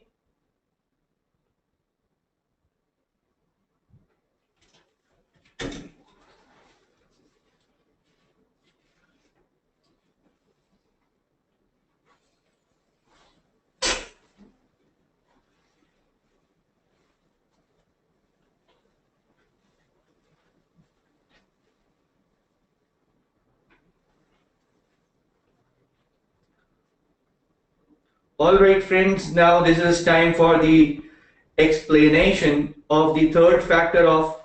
Alright friends, now this is time for the explanation of the third factor of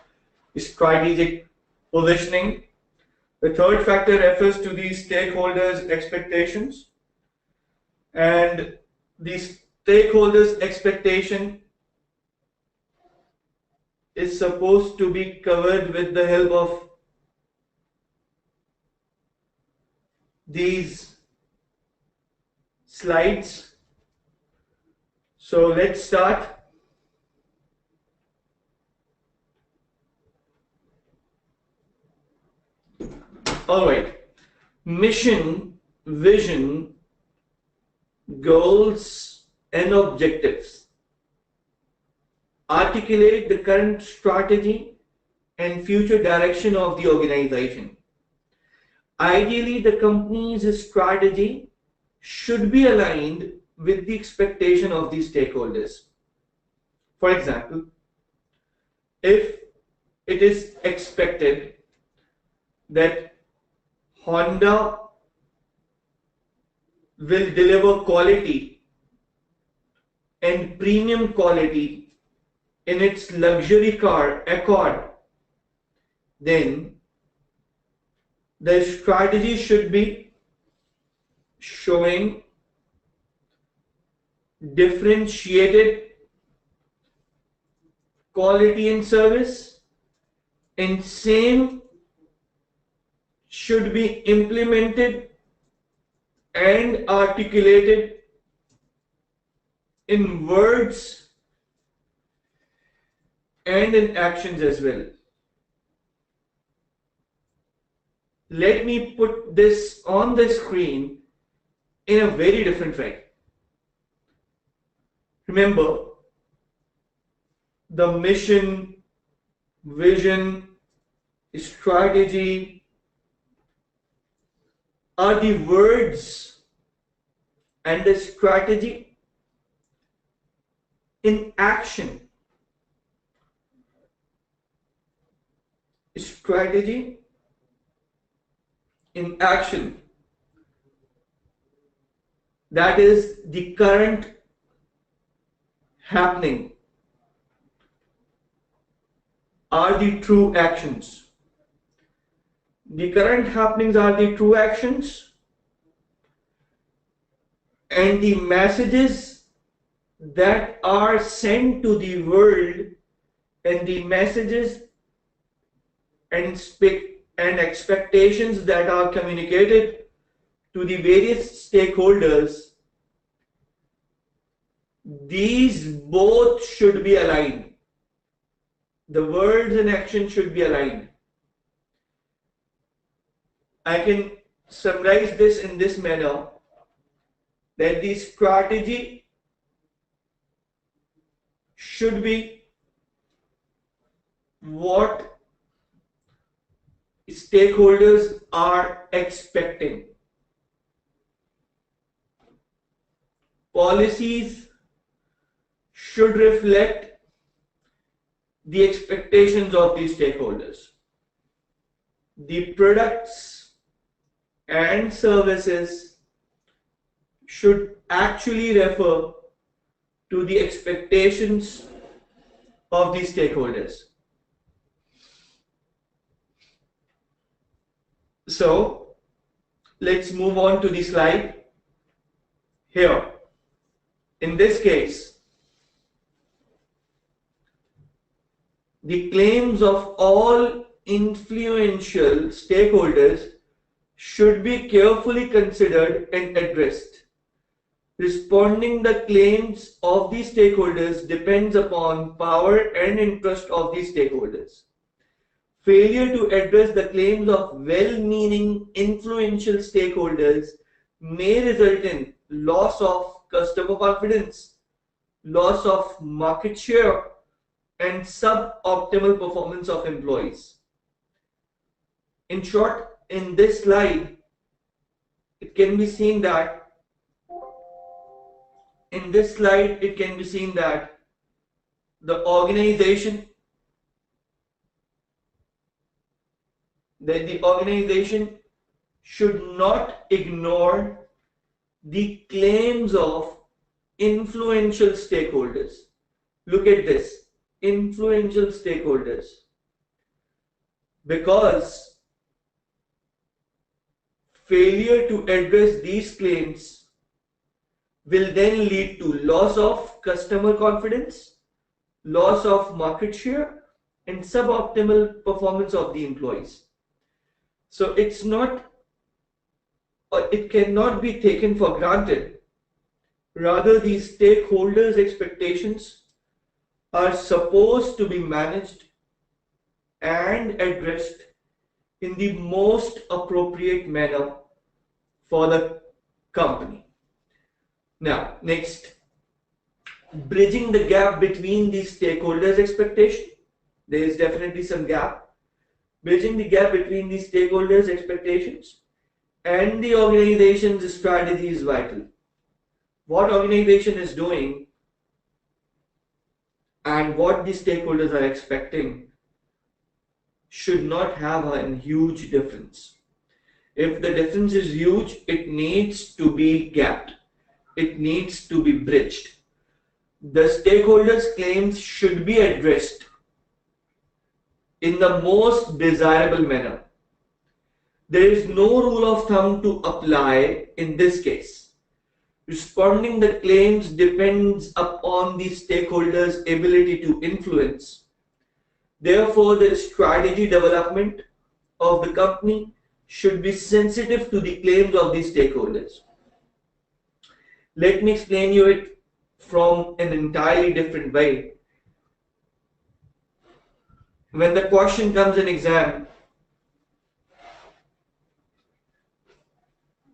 strategic positioning. The third factor refers to the stakeholders' expectations, and the stakeholders' expectation is supposed to be covered with the help of these slides. So let's start. Alright, mission, vision, goals and objectives articulate the current strategy and future direction of the organization. Ideally, the company's strategy should be aligned with the expectation of the stakeholders. For example, if it is expected that Honda will deliver quality and premium quality in its luxury car Accord, then the strategy should be showing differentiated quality and service, and same should be implemented and articulated in words and in actions as well. Let me put this on the screen in a very different way. Remember, the mission, vision, strategy are the words, and the strategy in action. Strategy in action. That is the current happening, are the true actions. The current happenings are the true actions, and the messages that are sent to the world, and the messages and expectations that are communicated to the various stakeholders, these both should be aligned. The words and action should be aligned. I can summarize this in this manner, that the strategy should be what stakeholders are expecting. Policies should reflect the expectations of the stakeholders. The products and services should actually refer to the expectations of the stakeholders. So let's move on to the slide. Here, in this case, the claims of all influential stakeholders should be carefully considered and addressed. Responding the claims of these stakeholders depends upon power and interest of these stakeholders. Failure to address the claims of well-meaning influential stakeholders may result in loss of customer confidence, loss of market share, and suboptimal performance of employees. In short, in this slide, it can be seen that the organization should not ignore the claims of influential stakeholders. Look at this, influential stakeholders, because failure to address these claims will then lead to loss of customer confidence, loss of market share, and suboptimal performance of the employees. So it cannot be taken for granted. Rather, these stakeholders' expectations are supposed to be managed and addressed in the most appropriate manner for the company. Now, next, bridging the gap between these stakeholders' expectation. There is definitely some gap. Bridging the gap between these stakeholders' expectations and the organization's strategy is vital. What organization is doing and what the stakeholders are expecting should not have a huge difference. If the difference is huge, it needs to be gapped. It needs to be bridged. The stakeholders' claims should be addressed in the most desirable manner. There is no rule of thumb to apply in this case. Responding the claims depends upon the stakeholders' ability to influence. Therefore, the strategy development of the company should be sensitive to the claims of the stakeholders. Let me explain you it from an entirely different way. When the question comes in exam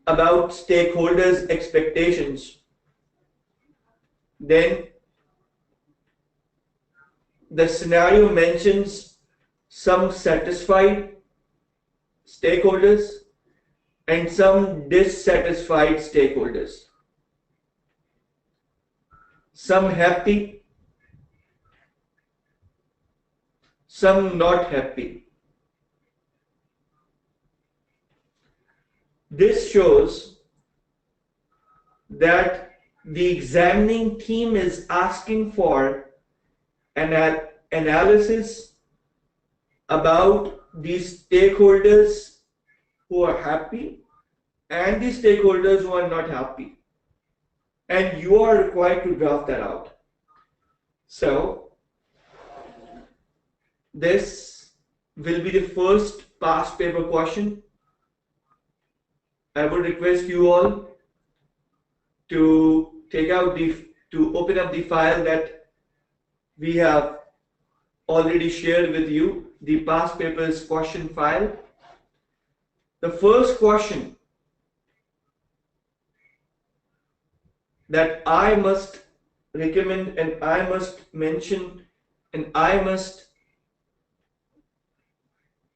about stakeholders' expectations, then the scenario mentions some satisfied stakeholders and some dissatisfied stakeholders. Some happy, some not happy. This shows that the examining team is asking for an analysis about the stakeholders who are happy and the stakeholders who are not happy. And you are required to draft that out. So, this will be the first past paper question. I would request you all to open up the file that we have already shared with you, the past papers question file. The first question that I must recommend and I must mention and I must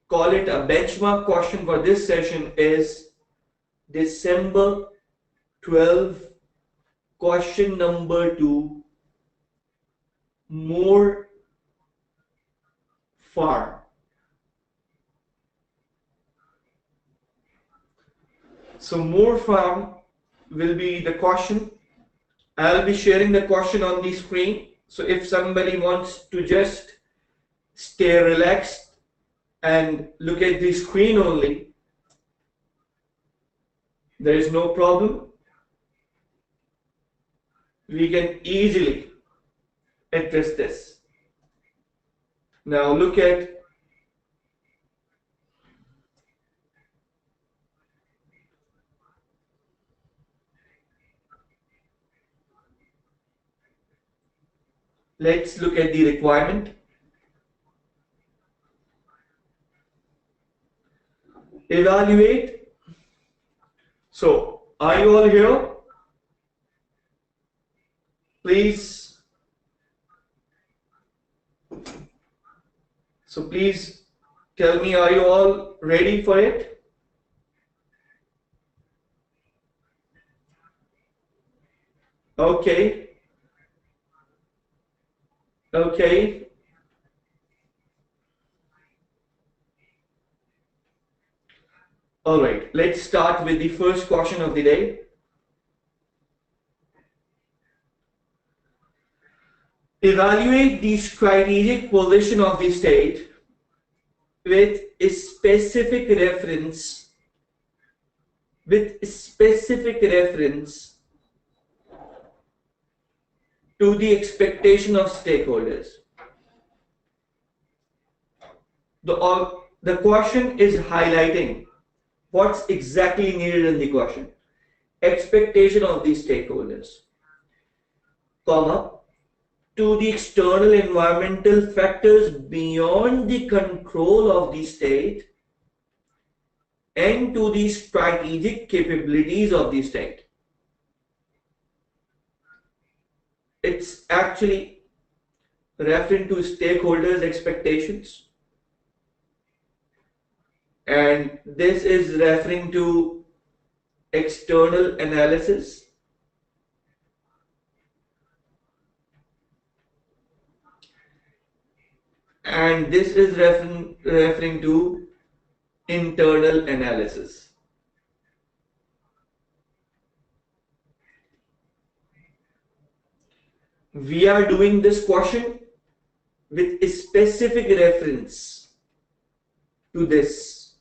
call it a benchmark question for this session is December 12, question number 2, more farm. So more farm will be the question. I'll be sharing the question on the screen. So if somebody wants to just stay relaxed and look at the screen only, there is no problem. we can easily address this. Now look at let's look at the requirement. Evaluate. So, are you all here? Please. So, please tell me, are you all ready for it? Okay. Okay. All right. Let's start with the first question of the day. Evaluate the strategic position of the state with a specific reference to the expectation of stakeholders. The question is highlighting what's exactly needed in the question. Expectation of the stakeholders, comma, to the external environmental factors beyond the control of the state and to the strategic capabilities of the state. It's actually referring to stakeholders' expectations, and this is referring to external analysis. And this is referring to internal analysis. We are doing this question with a specific reference to this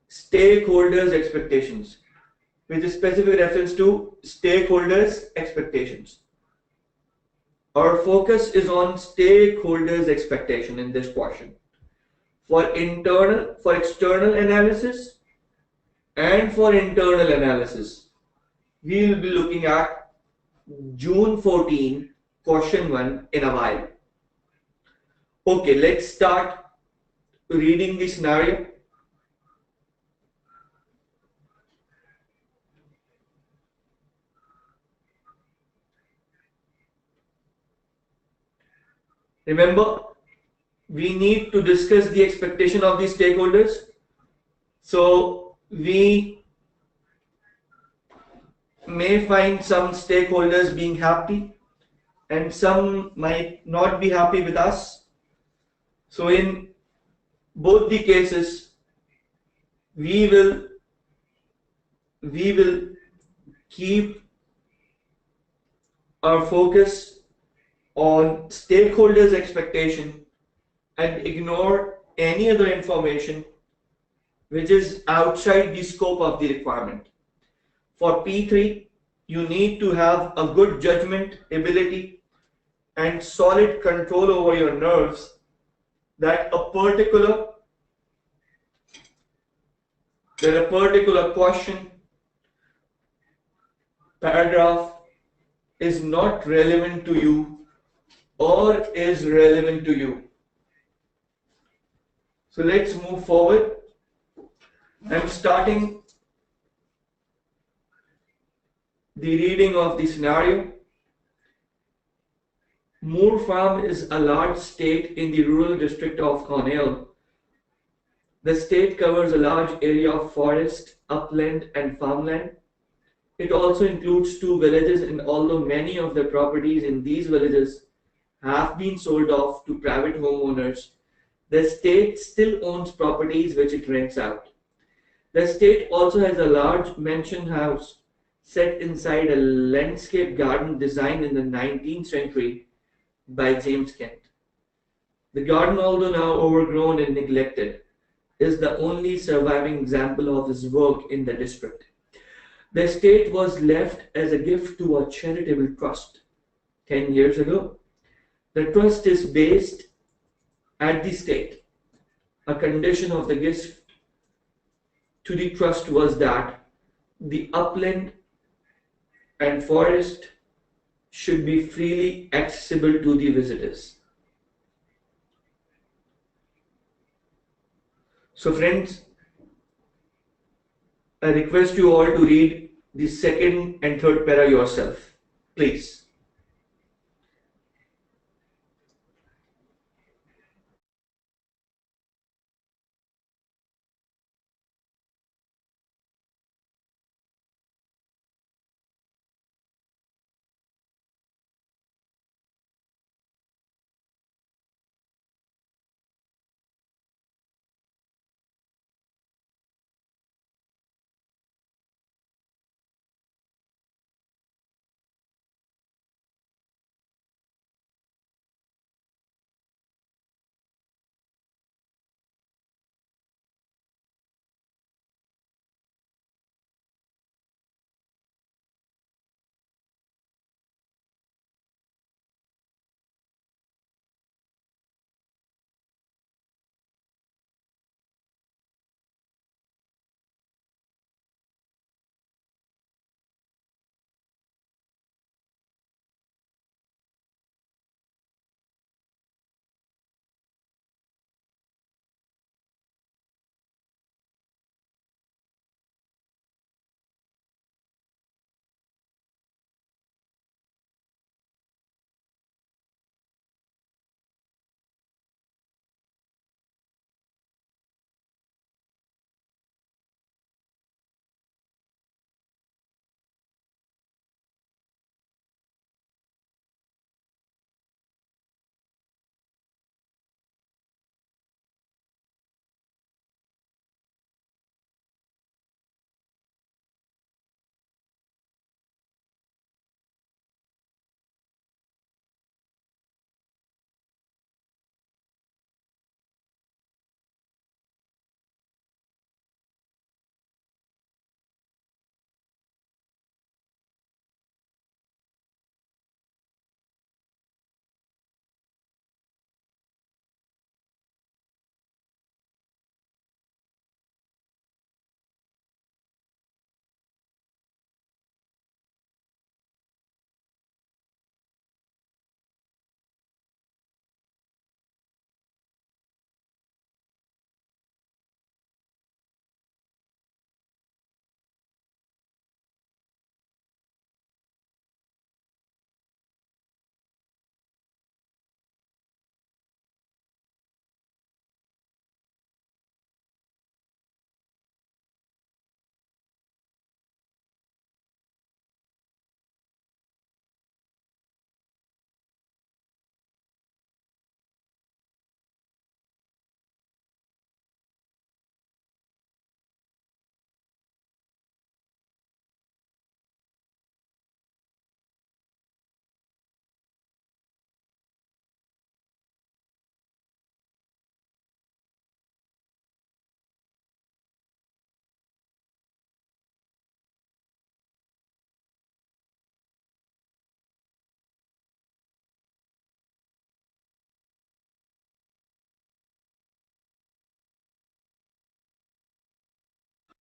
stakeholders' expectations, with a specific reference to stakeholders' expectations. Our focus is on stakeholders' expectation in this question. For external analysis and for internal analysis, we will be looking at June 14, question 1 in a while. Okay, let's start reading the scenario. Remember, we need to discuss the expectation of the stakeholders. So we may find some stakeholders being happy and some might not be happy with us. So in both the cases, we will keep our focus on stakeholders' expectation and ignore any other information which is outside the scope of the requirement. For P3, you need to have a good judgment ability and solid control over your nerves that a particular question, paragraph is not relevant to you or is relevant to you. So let's move forward. I'm starting the reading of the scenario. Moor Farm is a large state in the rural district of Cornwall. The state covers a large area of forest, upland and farmland. It also includes 2 villages, and although many of the properties in these villages have been sold off to private homeowners, the state still owns properties which it rents out. The state also has a large mansion house set inside a landscape garden designed in the 19th century by James Kent. The garden, although now overgrown and neglected, is the only surviving example of his work in the district. The estate was left as a gift to a charitable trust 10 years ago. The trust is based at the state. A condition of the gift to the trust was that the upland and forest should be freely accessible to the visitors. So friends, I request you all to read the second and third para yourself, please.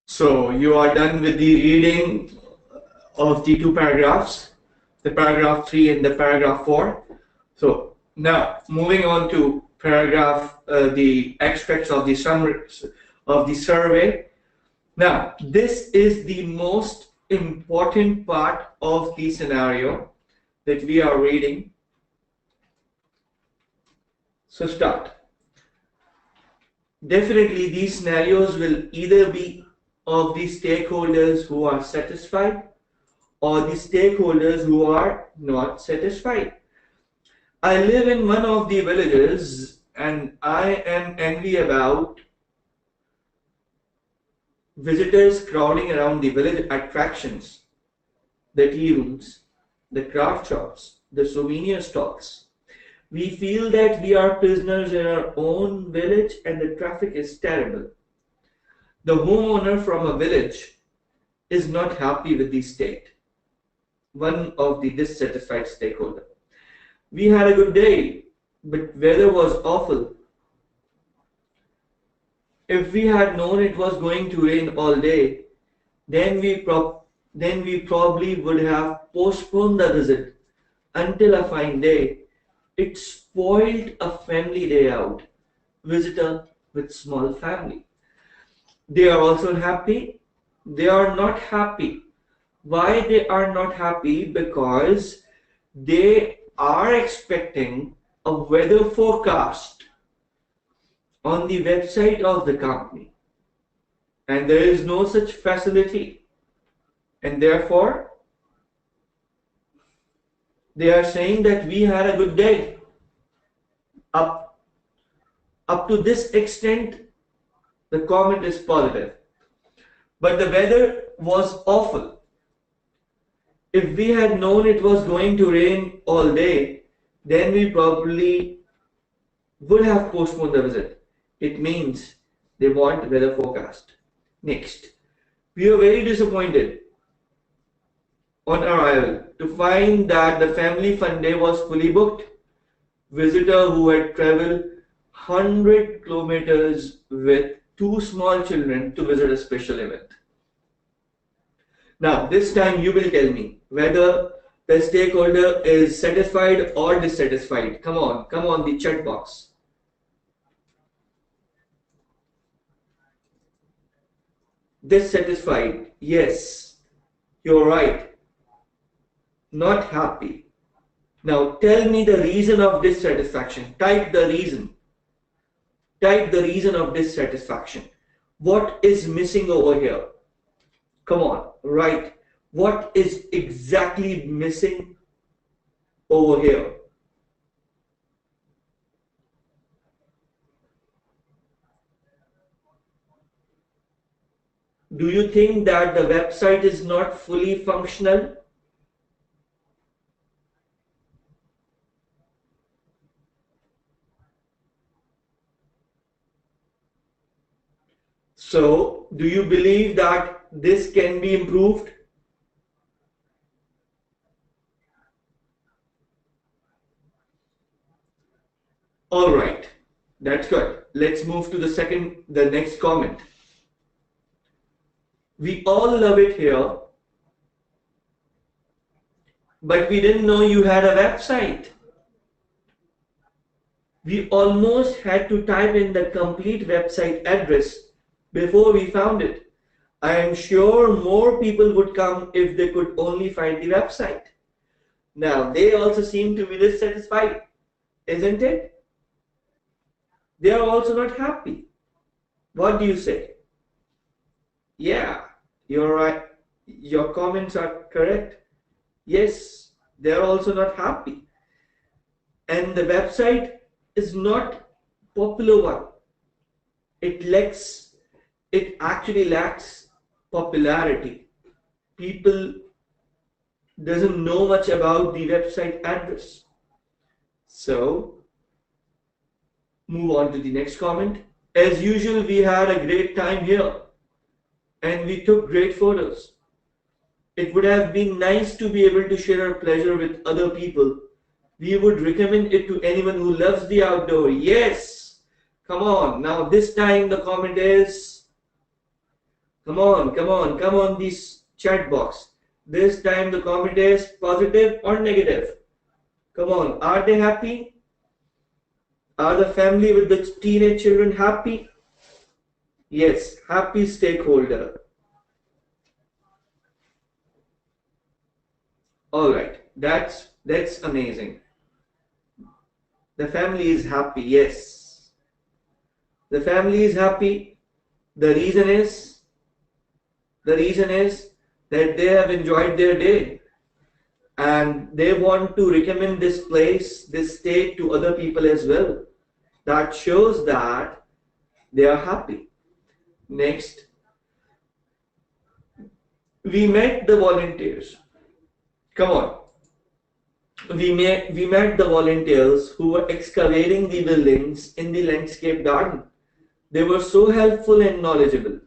So you are done with the reading of the two paragraphs, the paragraph 3 and the paragraph 4. So now moving on to paragraph, the extracts of the summary of the survey. Now this is the most important part of the scenario that we are reading. So start. Definitely these scenarios will either be of the stakeholders who are satisfied or the stakeholders who are not satisfied. I live in one of the villages and I am angry about visitors crowding around the village attractions, the tea rooms, the craft shops, the souvenir stalls. We feel that we are prisoners in our own village and the traffic is terrible. The homeowner from a village is not happy with the state, one of the dissatisfied stakeholders. We had a good day, but weather was awful. If we had known it was going to rain all day, then we probably would have postponed the visit until a fine day. It spoiled a family day out. Visitor with small family. They are also happy. They are not happy. Why they are not happy? Because they are expecting a weather forecast on the website of the company, and there is no such facility, and therefore they are saying that we had a good day. Up to this extent the comment is positive, but the weather was awful. If we had known it was going to rain all day, then we probably would have postponed the visit. It means they want weather forecast. Next, we were very disappointed on arrival to find that the family fun day was fully booked. Visitor who had traveled 100 kilometers with two small children to visit a special event. Now, this time you will tell me whether the stakeholder is satisfied or dissatisfied. Come on, the chat box. Dissatisfied, yes, you're right. Not happy. Now tell me the reason of dissatisfaction. Type the reason. Type the reason of dissatisfaction. What is missing over here? Come on, write. What is exactly missing over here? Do you think that the website is not fully functional? So, do you believe that this can be improved? All right, that's good. Let's move to the next comment. We all love it here, but we didn't know you had a website. We almost had to type in the complete website address before we found it. I am sure more people would come if they could only find the website. Now, they also seem to be dissatisfied, isn't it? They are also not happy. What do you say? Yeah, you're right. Your comments are correct. Yes, they are also not happy. And the website is not popular one. It actually lacks popularity. People doesn't know much about the website address. So, move on to the next comment. As usual, we had a great time here and we took great photos. It would have been nice to be able to share our pleasure with other people. We would recommend it to anyone who loves the outdoor. Yes! Come on. Now this time the comment is, come on this chat box. This time the comment is positive or negative. Come on, are they happy? Are the family with the teenage children happy? Yes, happy stakeholder. Alright, that's amazing. The family is happy, yes. The family is happy. The reason is that they have enjoyed their day and they want to recommend this place, this state to other people as well. That shows that they are happy. Next, we met the volunteers. Come on. We met the volunteers who were excavating the buildings in the landscape garden. They were so helpful and knowledgeable.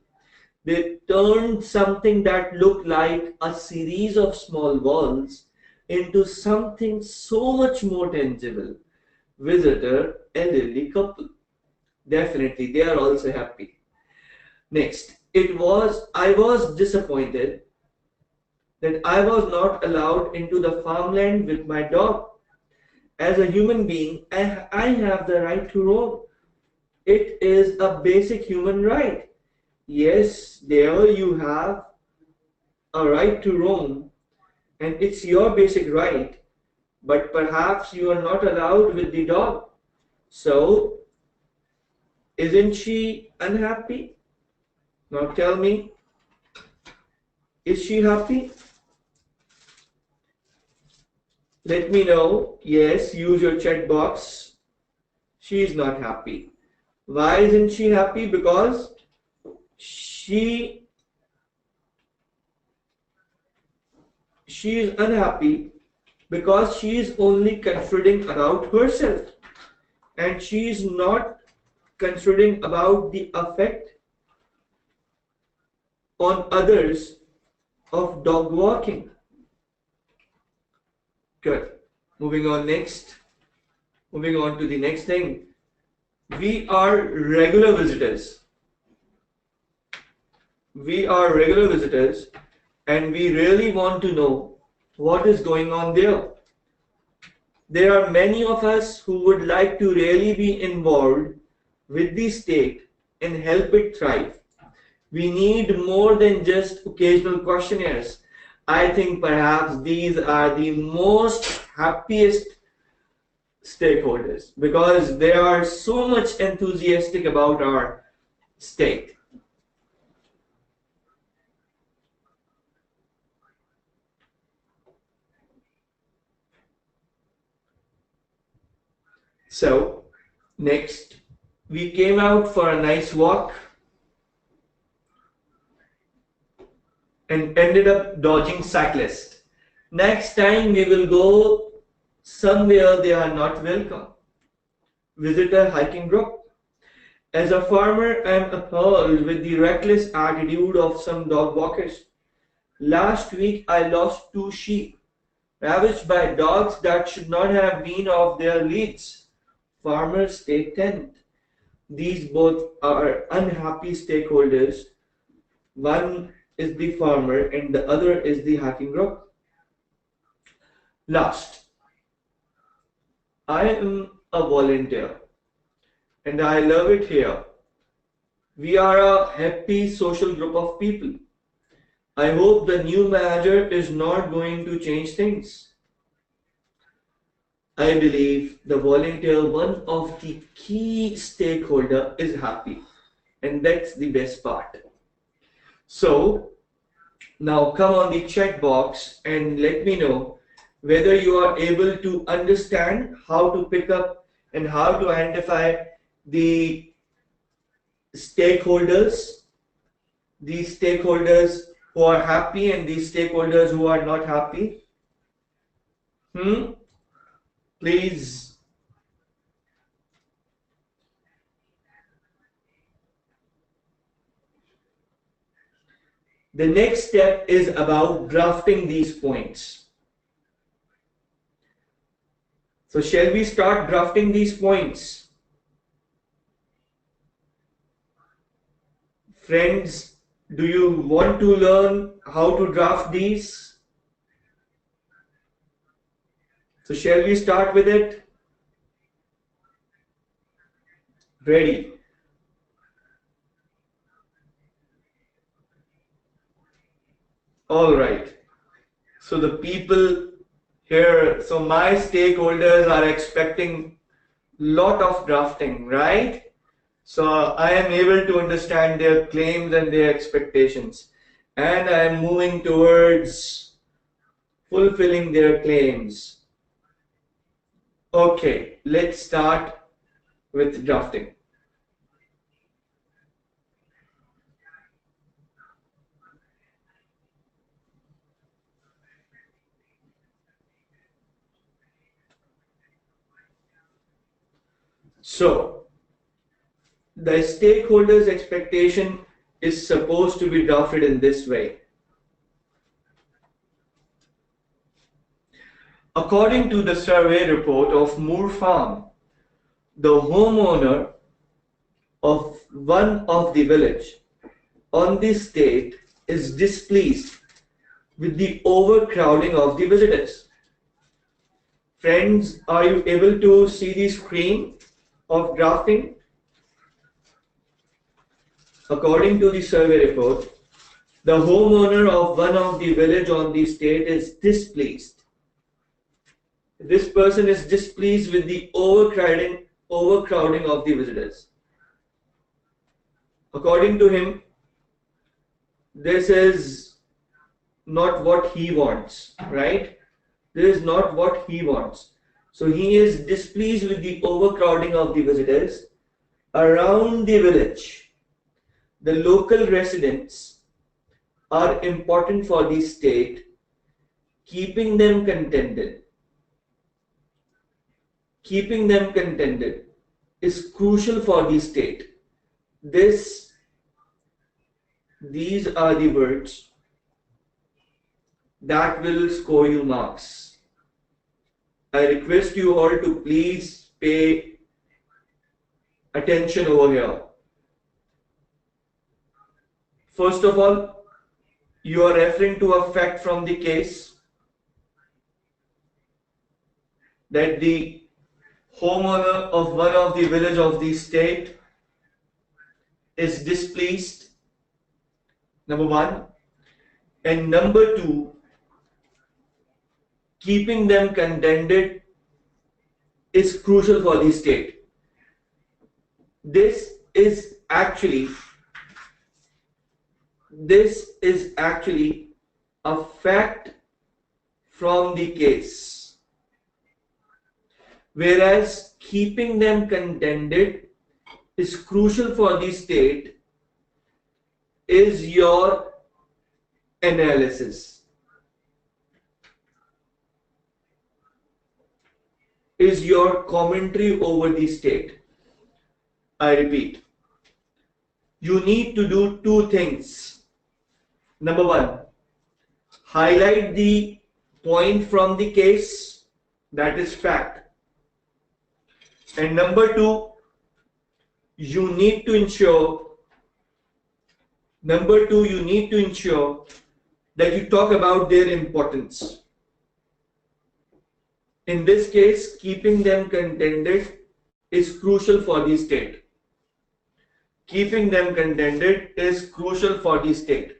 They turned something that looked like a series of small walls into something so much more tangible. Visitor, elderly couple. Definitely, they are also happy. Next, I was disappointed that I was not allowed into the farmland with my dog. As a human being, I have the right to roam. It is a basic human right. Yes, there you have a right to roam, and it's your basic right, but perhaps you are not allowed with the dog. So, isn't she unhappy? Now tell me, is she happy? Let me know. Yes, use your chat box. She is not happy. Why isn't she happy? Because she she is unhappy because she is only considering about herself, and she is not considering about the effect on others of dog walking. Good. Moving on next. Moving on to the next thing. We are regular visitors. We are regular visitors, and we really want to know what is going on there. There are many of us who would like to really be involved with the state and help it thrive. We need more than just occasional questionnaires. I think perhaps these are the most happiest stakeholders because they are so much enthusiastic about our state. So, next, we came out for a nice walk and ended up dodging cyclists. Next time, we will go somewhere they are not welcome. Visit a hiking group. As a farmer, I am appalled with the reckless attitude of some dog walkers. Last week, I lost 2 sheep, ravaged by dogs that should not have been off their leads. Farmers take 10. These both are unhappy stakeholders. One is the farmer and the other is the hiking group. Last, I am a volunteer and I love it here. We are a happy social group of people. I hope the new manager is not going to change things. I believe the volunteer, one of the key stakeholder, is happy, and that's the best part. So now come on the chat box and let me know whether you are able to understand how to pick up and how to identify the stakeholders, who are happy and these stakeholders who are not happy. Please. The next step is about drafting these points. So shall we start drafting these points? Friends, do you want to learn how to draft these? So shall we start with it? Ready? All right. So the people here, so my stakeholders are expecting lot of drafting, right? So I am able to understand their claims and their expectations, and I am moving towards fulfilling their claims. Okay, let's start with drafting. So the stakeholders' expectation is supposed to be drafted in this way. According to the survey report of Moore Farm, the homeowner of one of the village on the state is displeased with the overcrowding of the visitors. Friends, are you able to see the screen of drafting? According to the survey report, the homeowner of one of the village on the state is displeased. This person is displeased with the overcrowding of the visitors. According to him, this is not what he wants, right? This is not what he wants. So he is displeased with the overcrowding of the visitors around the village. The local residents are important for the state, keeping them contented. Keeping them contented is crucial for the state. These are the words that will score you marks. I request you all to please pay attention over here. First of all, you are referring to a fact from the case that the homeowner of one of the village of the state is displeased, number one, and number two, keeping them contented is crucial for the state. This is actually a fact from the case, whereas keeping them contented is crucial for the state is your analysis, is your commentary over the state. I repeat, you need to do two things. Number one, highlight the point from the case, that is fact. And number two, you need to ensure that you talk about their importance. In this case, keeping them contented is crucial for the state. Keeping them contented is crucial for the state.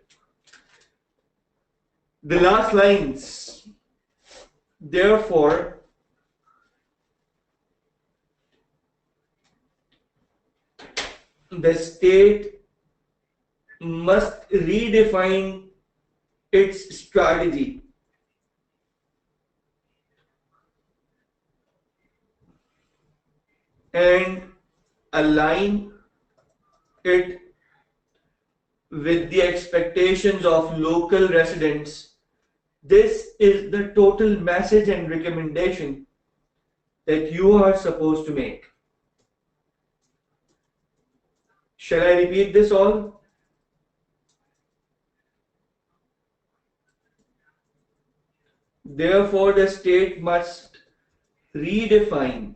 The last lines, therefore, the state must redefine its strategy and align it with the expectations of local residents. This is the total message and recommendation that you are supposed to make. Shall I repeat this all? Therefore, the state must redefine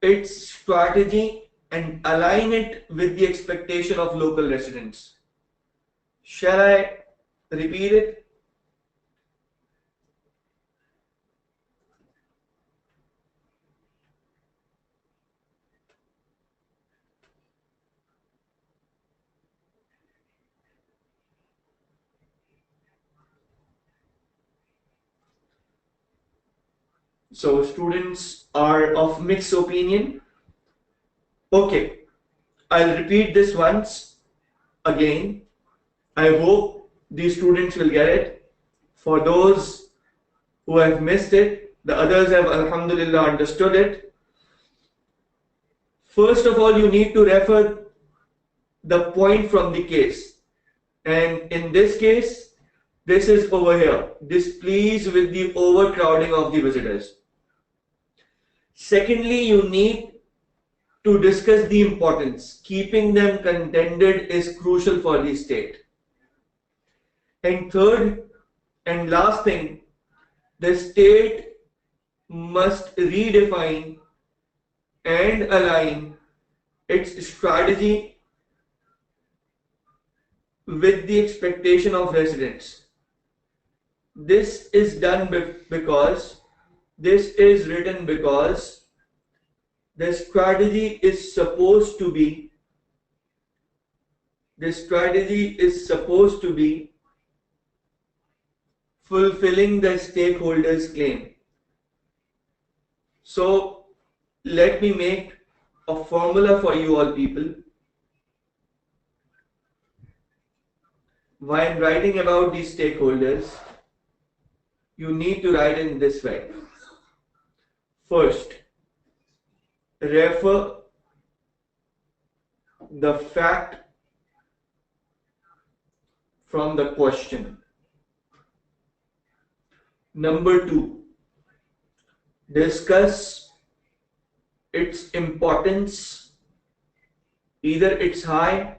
its strategy and align it with the expectation of local residents. Shall I repeat it? So students are of mixed opinion. Okay, I'll repeat this once again. I hope these students will get it. For those who have missed it, the others have alhamdulillah understood it. First of all, you need to refer the point from the case. And in this case, this is over here, displeased with the overcrowding of the visitors. Secondly, you need to discuss the importance. Keeping them contented is crucial for the state. And third and last thing, the state must redefine and align its strategy with the expectation of residents. This is done because this is written because the strategy is supposed to be fulfilling the stakeholders' claim. So let me make a formula for you all people. While writing about these stakeholders, you need to write in this way. First, refer the fact from the question. Number two, discuss its importance, either it's high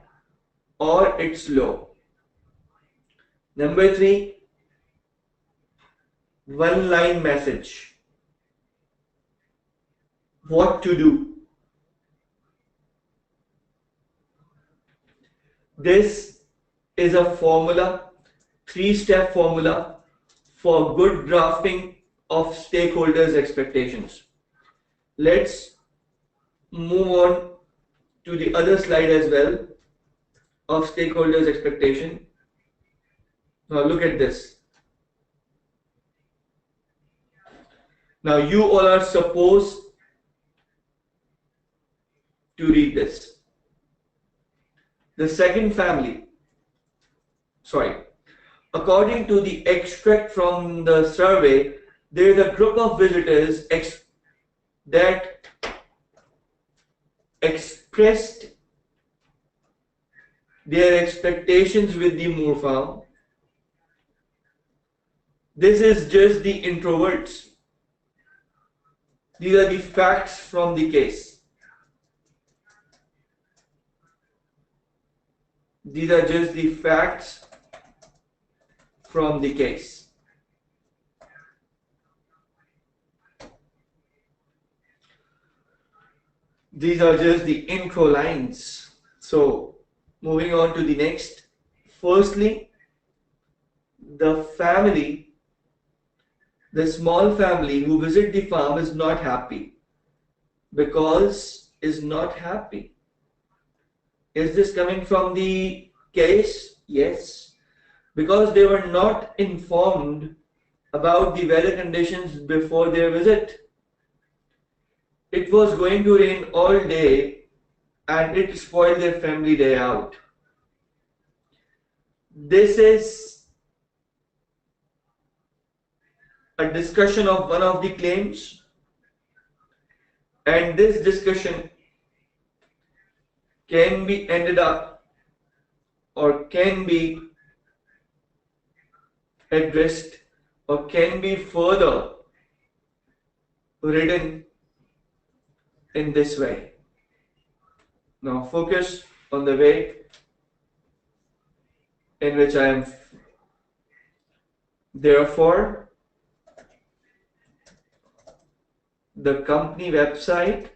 or it's low. Number three, one line message. What to do. This is a formula, three-step formula for good drafting of stakeholders' expectations. Let's move on to the other slide as well of stakeholders' expectation. Now look at this. Now you all are supposed to read this. The second family, according to the extract from the survey, there is a group of visitors that expressed their expectations with the Moore farm. This is just the introverts. These are the facts from the case. These are just the facts from the case. These are just the intro lines. So, moving on to the next. Firstly, the small family who visit the farm is not happy. Is this coming from the case? Yes. Because they were not informed about the weather conditions before their visit. It was going to rain all day and it spoiled their family day out. This is a discussion of one of the claims, and this discussion can be ended up or can be addressed or can be further written in this way. Now focus on the way in which I am. Therefore, the company website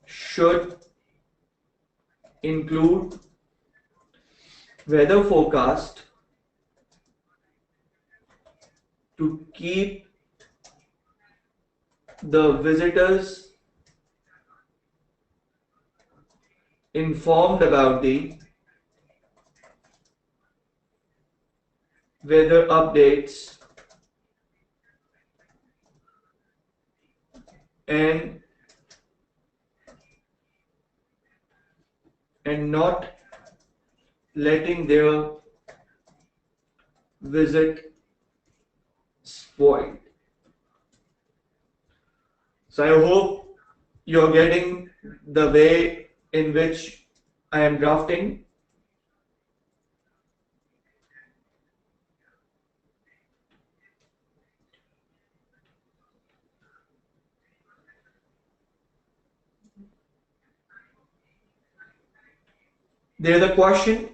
should include weather forecast to keep the visitors informed about the weather updates and not letting their visit spoiled. So I hope you're getting the way in which I am drafting. There is a question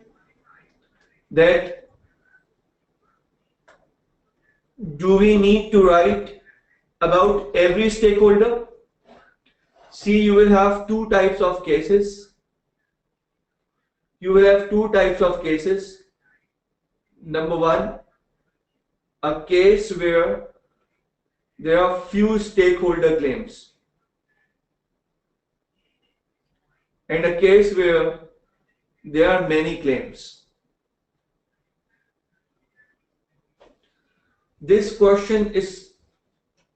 that Do we need to write about every stakeholder? See, you will have two types of cases. You will have two types of cases. Number one, a case where there are few stakeholder claims, and a case where there are many claims. This question is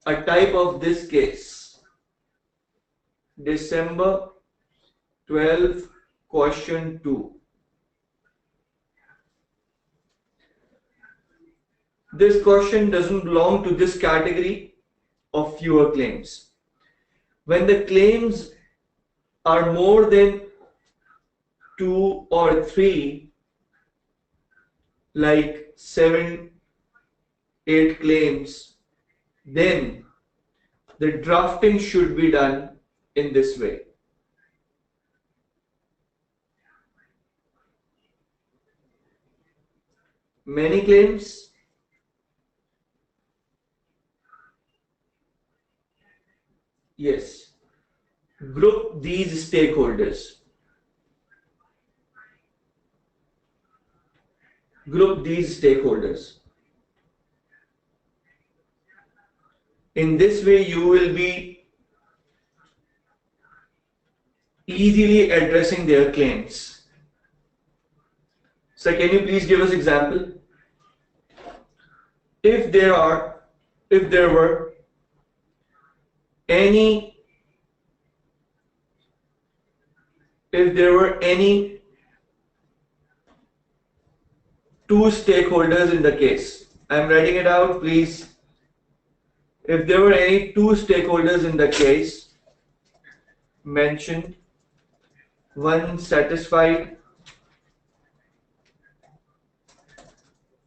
a type of this case. December 12, question 2. This question doesn't belong to this category of fewer claims. When the claims are more than 2 or 3, like 7, 8 claims, then the drafting should be done in this way. Many claims, yes. Group these stakeholders. Group these stakeholders. In this way, you will be easily addressing their claims. So, can you please give us example? If there were any two stakeholders in the case, I'm writing it out, please. If there were any two stakeholders in the case, mention one satisfied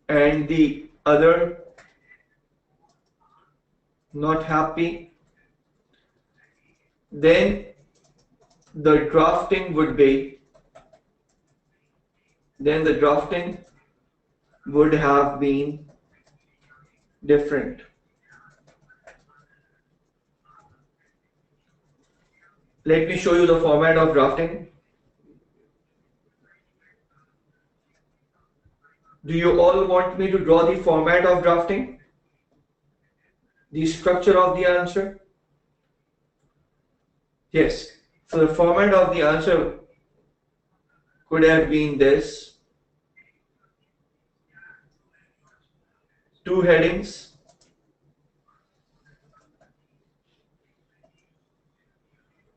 and the other not happy, then the drafting would have been different. Let me show you the format of drafting. Do you all want me to draw the format of drafting? The structure of the answer? Yes. So the format of the answer could have been this. Two headings.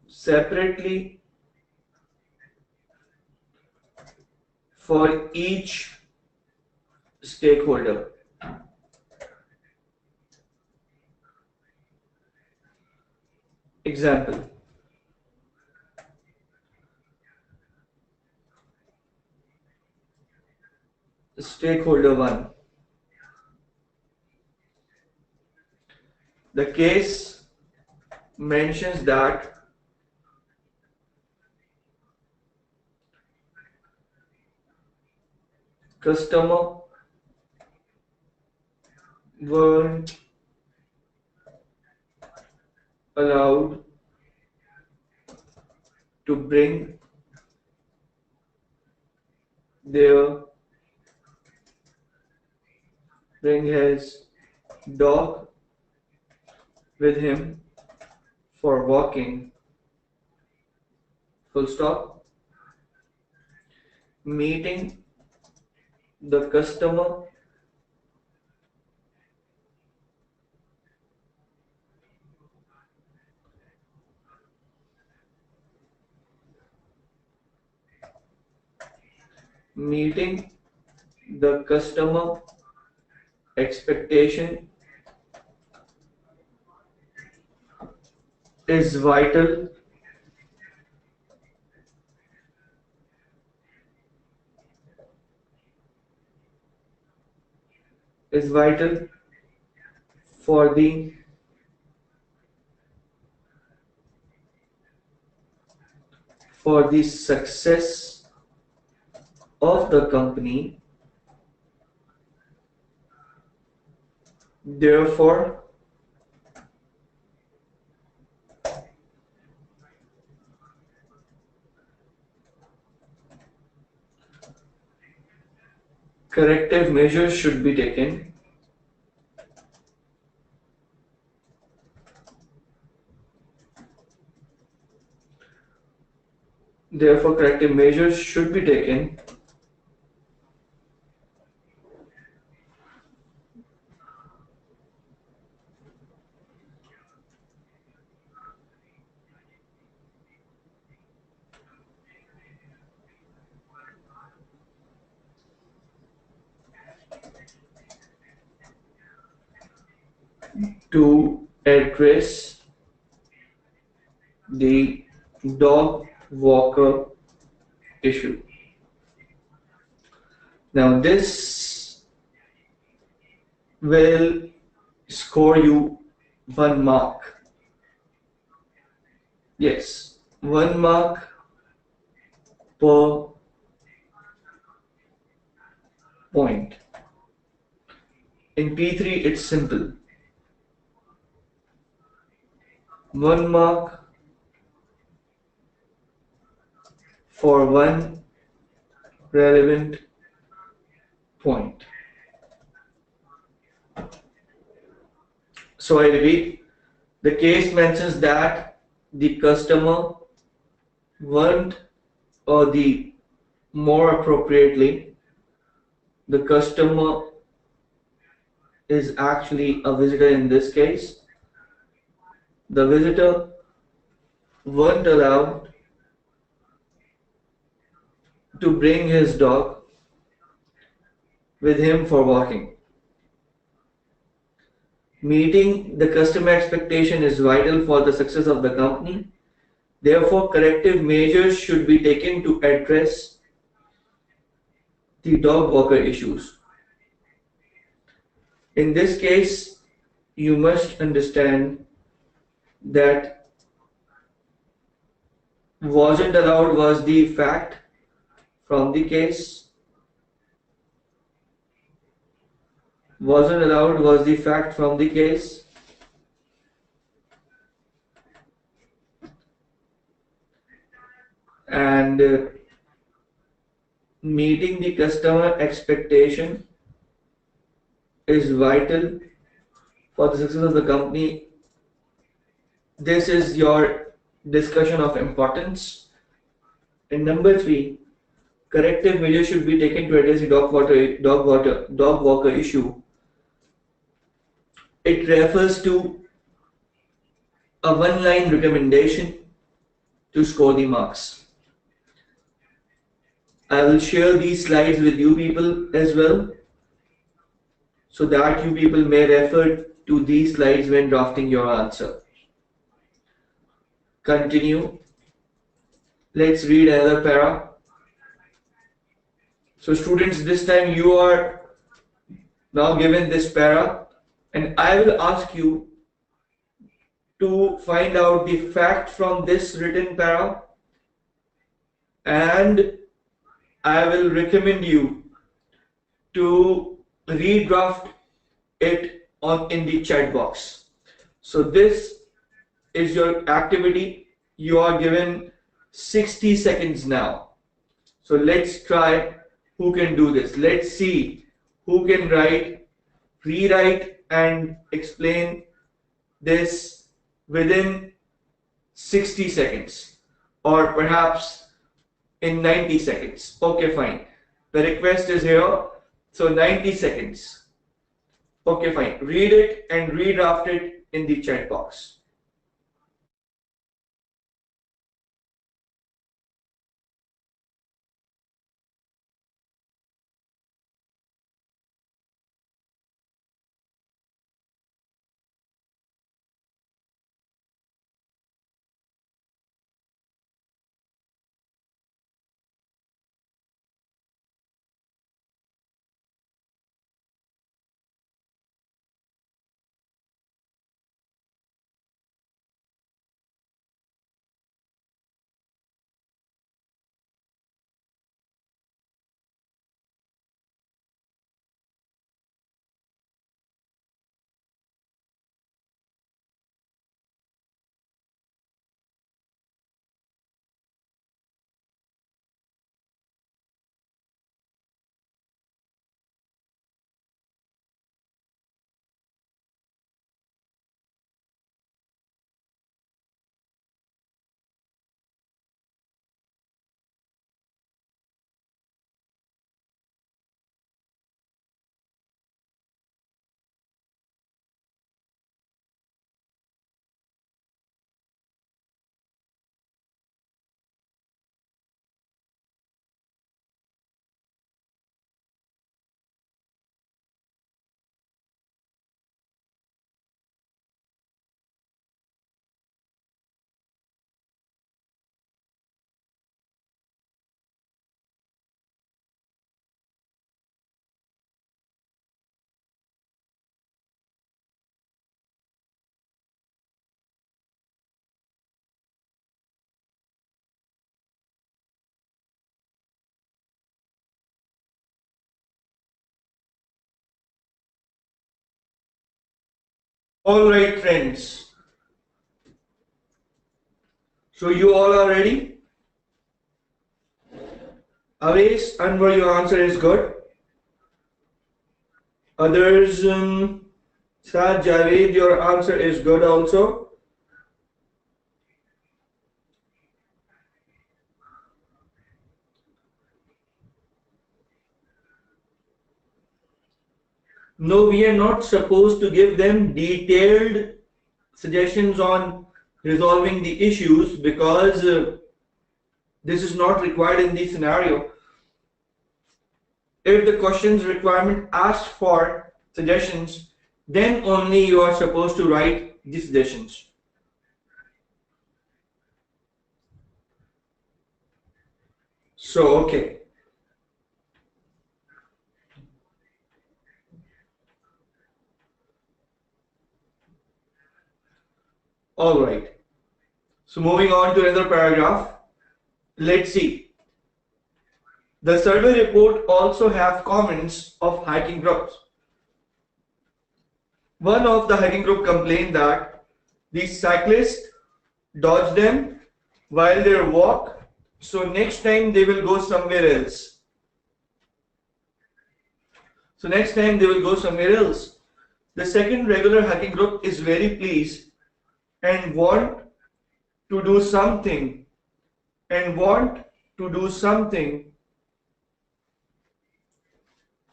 Separately for each stakeholder. Example. Stakeholder 1. The case mentions that customer weren't allowed to bring his dog with him for walking, full stop. Meeting the customer expectation is vital for the success of the company, Therefore, corrective measures should be taken. Therefore, corrective measures should be taken to address the dog walker issue. Now, this will score you 1 mark. Yes, 1 mark per point. In P3, it's simple. 1 mark for one relevant point. So I repeat, the case mentions that the customer weren't, or the more appropriately, the customer is actually a visitor in this case. The visitor weren't allowed to bring his dog with him for walking. Meeting the customer expectation is vital for the success of the company. Therefore, corrective measures should be taken to address the dog walker issues. In this case, you must understand that wasn't allowed was the fact from the case. Wasn't allowed was the fact from the case. And meeting the customer expectation is vital for the success of the company. This is your discussion of importance. And number 3, corrective measures should be taken to address the dog walker issue. It refers to a one-line recommendation to score the marks. I will share these slides with you people as well, so that you people may refer to these slides when drafting your answer. Continue. Let's read another para. So students, this time you are now given this para, and I will ask you to find out the fact from this written para, and I will recommend you to redraft it in the chat box. So this is your activity. You are given 60 seconds now. So let's try who can do this. Let's see who can rewrite and explain this within 60 seconds, or perhaps in 90 seconds. Okay, fine. The request is here. So 90 seconds. Okay, fine. Read it and redraft it in the chat box. All right, friends. So you all are ready? Aves, Anwar, your answer is good. Others, Saad, Javed, your answer is good also. No, we are not supposed to give them detailed suggestions on resolving the issues because this is not required in the scenario. If the questions requirement asks for suggestions, then only you are supposed to write the suggestions. So, okay. All right. So moving on to another paragraph. Let's see. The survey report also have comments of hiking groups. One of the hiking group complained that the cyclists dodge them while they walk, so next time they will go somewhere else. The second regular hiking group is very pleased and want to do something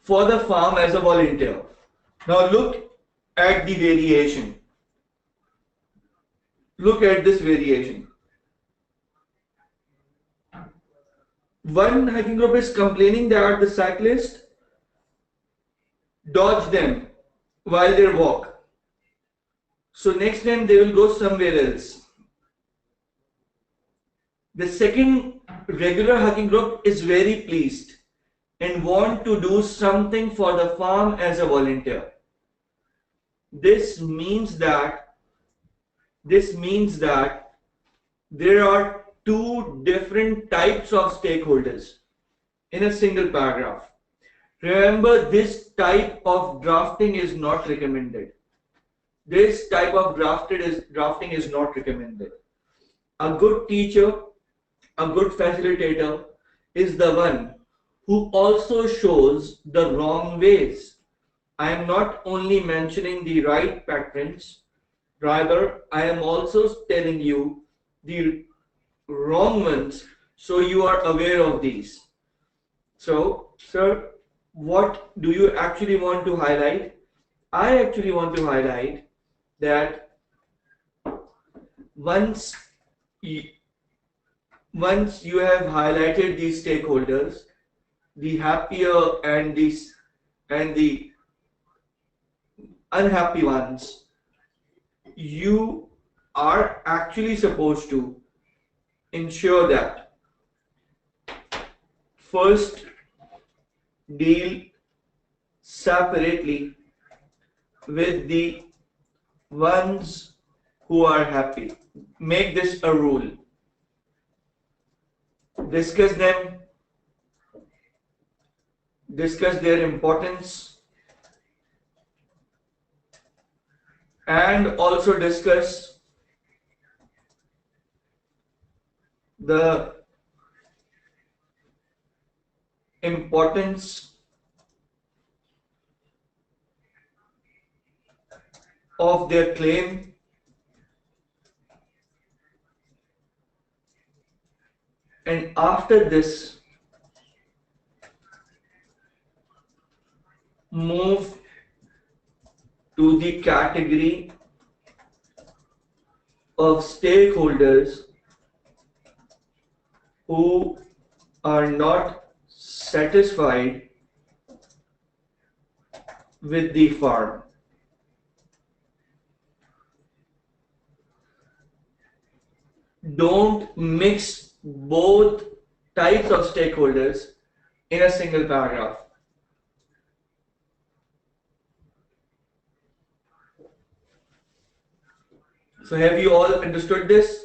for the farm as a volunteer. Now look at the variation. Look at this variation. One hiking group is complaining that the cyclists dodge them while they walk. So next time they will go somewhere else. The second regular hiking group is very pleased and want to do something for the farm as a volunteer. This means that there are two different types of stakeholders in a single paragraph. Remember, this type of drafting is not recommended. This type of drafting is not recommended. A good teacher, a good facilitator is the one who also shows the wrong ways. I am not only mentioning the right patterns, rather I am also telling you the wrong ones so you are aware of these. So, sir, what do you actually want to highlight? I actually want to highlight that once you have highlighted these stakeholders, the happier and the unhappy ones, you are actually supposed to ensure that first deal separately with the ones who are happy. Make this a rule. Discuss them, discuss their importance, and also discuss the importance of their claim, and after this move to the category of stakeholders who are not satisfied with the farm. Don't mix both types of stakeholders in a single paragraph. So have you all understood this?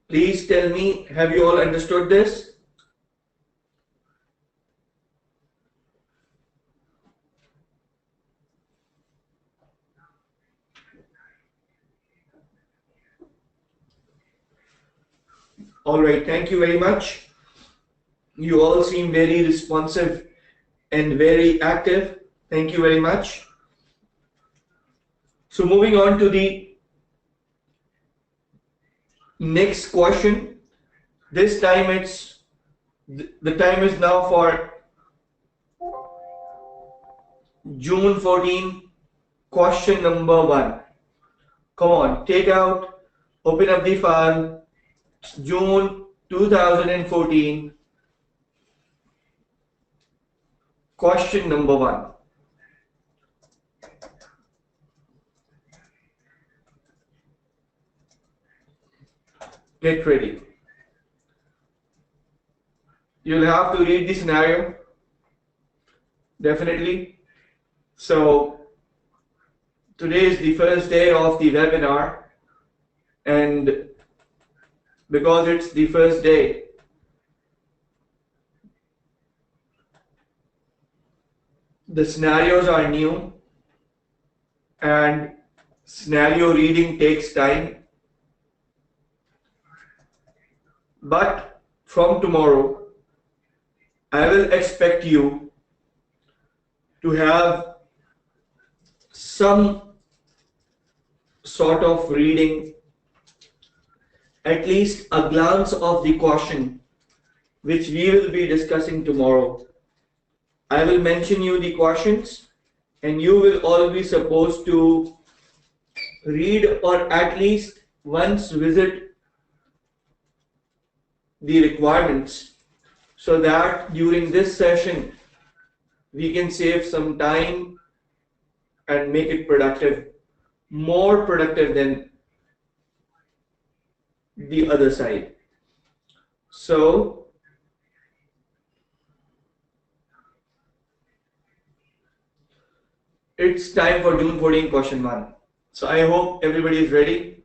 Please tell me, have you all understood this? All right, thank you very much. You all seem very responsive and very active. Thank you very much. So moving on to the next question. This time the time is now for June 14, question number 1. Come on, take out, open up the file, June 2014, question number 1. Get ready. You'll have to read the scenario, definitely. So today is the first day of the webinar, and because it's the first day, the scenarios are new and scenario reading takes time. But from tomorrow, I will expect you to have some sort of reading, at least a glance of the question, which we will be discussing tomorrow. I will mention you the questions, and you will all be supposed to read or at least once visit the requirements, so that during this session we can save some time and make it productive, more productive than the other side. So it's time for June 14 question 1. So I hope everybody is ready.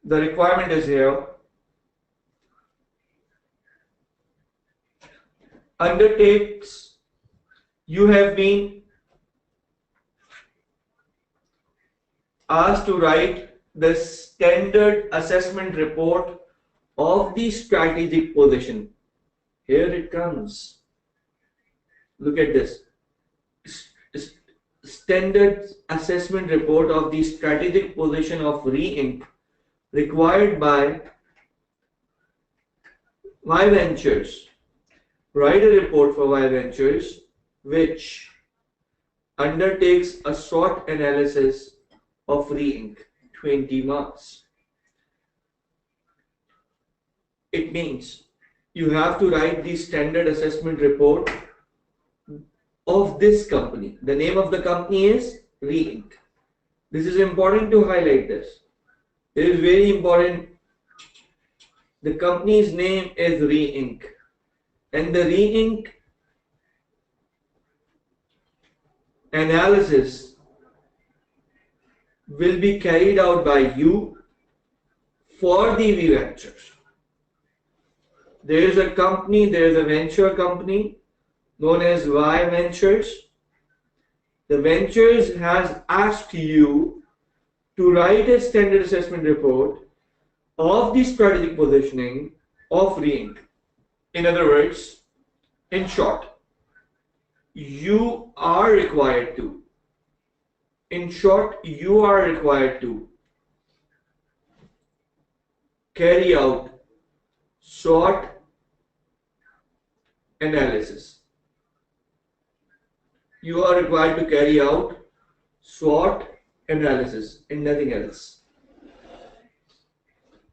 The requirement is here. Undertakes, you have been asked to write the standard assessment report of the strategic position. Here it comes. Look at this. Standard assessment report of the strategic position of Re-Inc. required by Y Ventures. Write a report for Y Ventures which undertakes a SWOT analysis of Re-Inc. 20 marks. It means you have to write the standard assessment report of this company. The name of the company is Re-Inc. This is important to highlight this. It is very important. The company's name is Re-Inc. And the Re-Inc. analysis will be carried out by you for the V Ventures. There is a company, there is a venture company known as Y Ventures. The Ventures has asked you to write a standard assessment report of the strategic positioning of Re-Inc. In other words, in short, you are required to. In short, you are required to carry out SWOT analysis. You are required to carry out SWOT analysis and nothing else.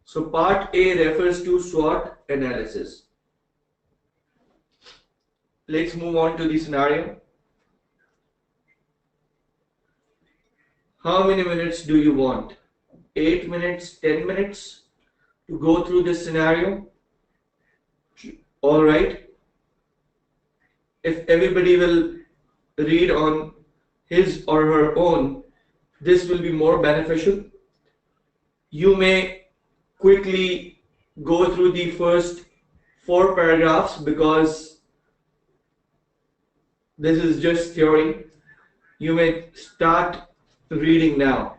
So part A refers to SWOT analysis. Let's move on to the scenario. How many minutes do you want? 8 minutes, 10 minutes to go through this scenario? All right. If everybody will read on his or her own, this will be more beneficial. You may quickly go through the first 4 paragraphs because this is just theory. You may start reading now.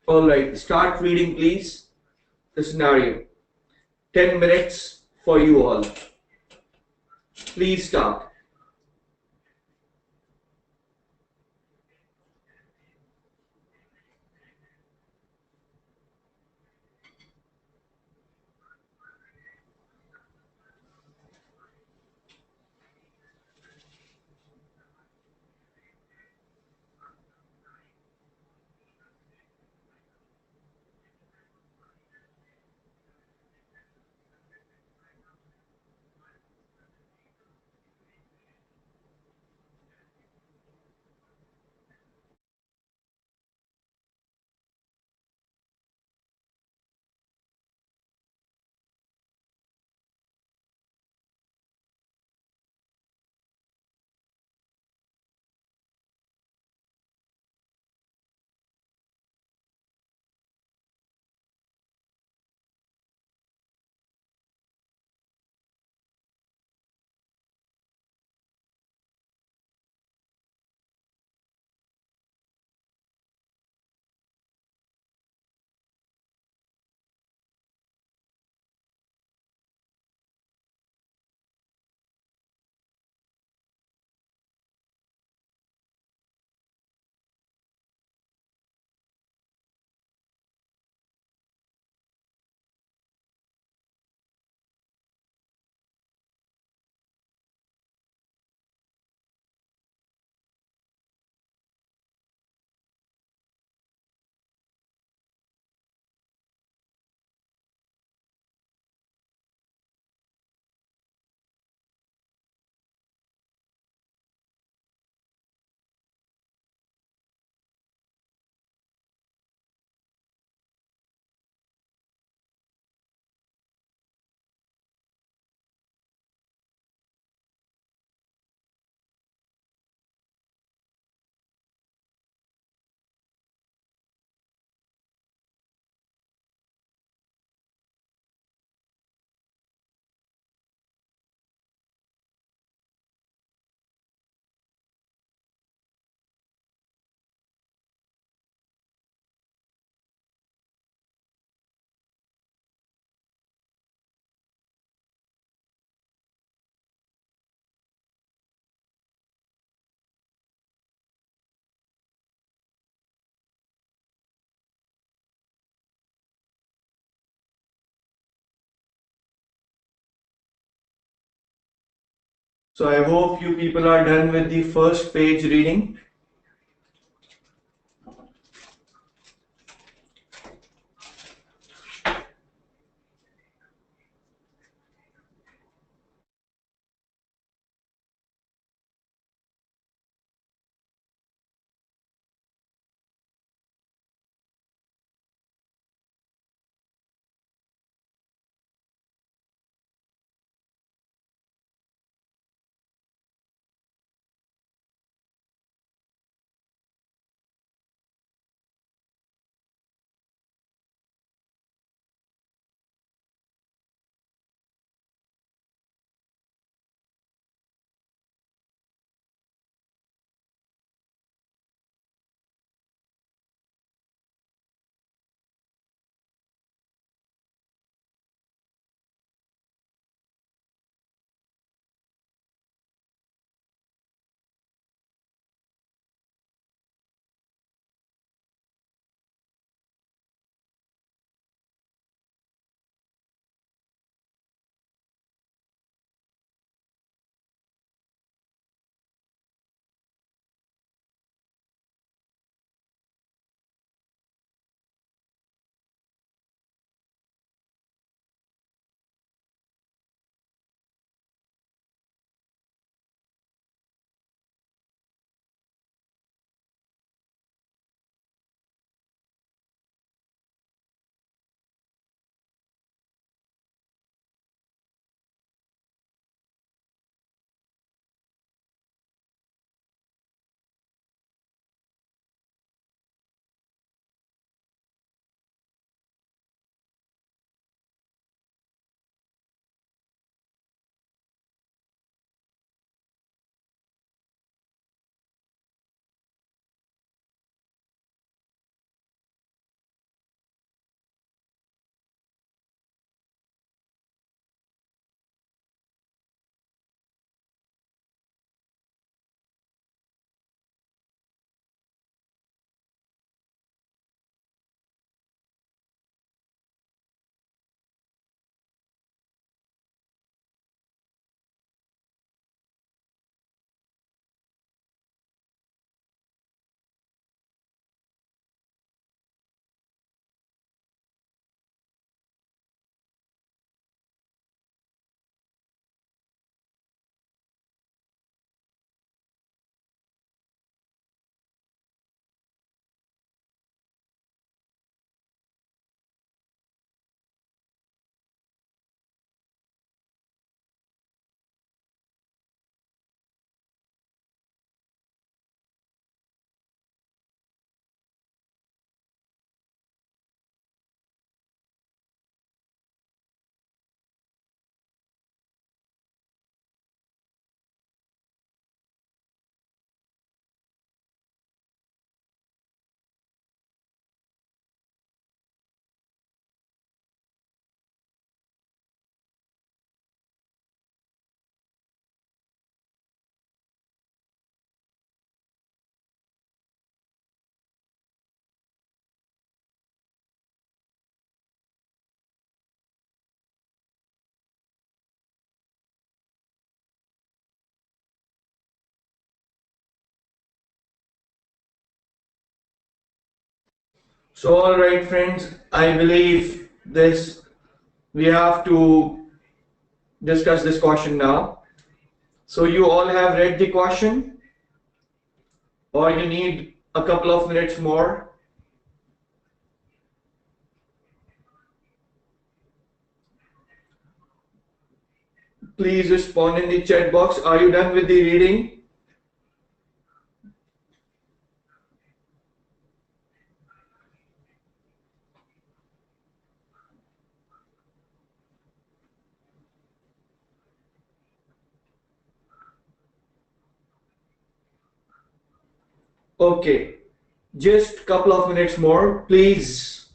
All right, start reading, please. The scenario. 10 minutes for you all. Please start. So I hope you people are done with the first page reading. So, all right, friends, I believe this we have to discuss this question now. So, you all have read the question, or you need a couple of minutes more? Please respond in the chat box. Are you done with the reading? Okay, just couple of minutes more, please.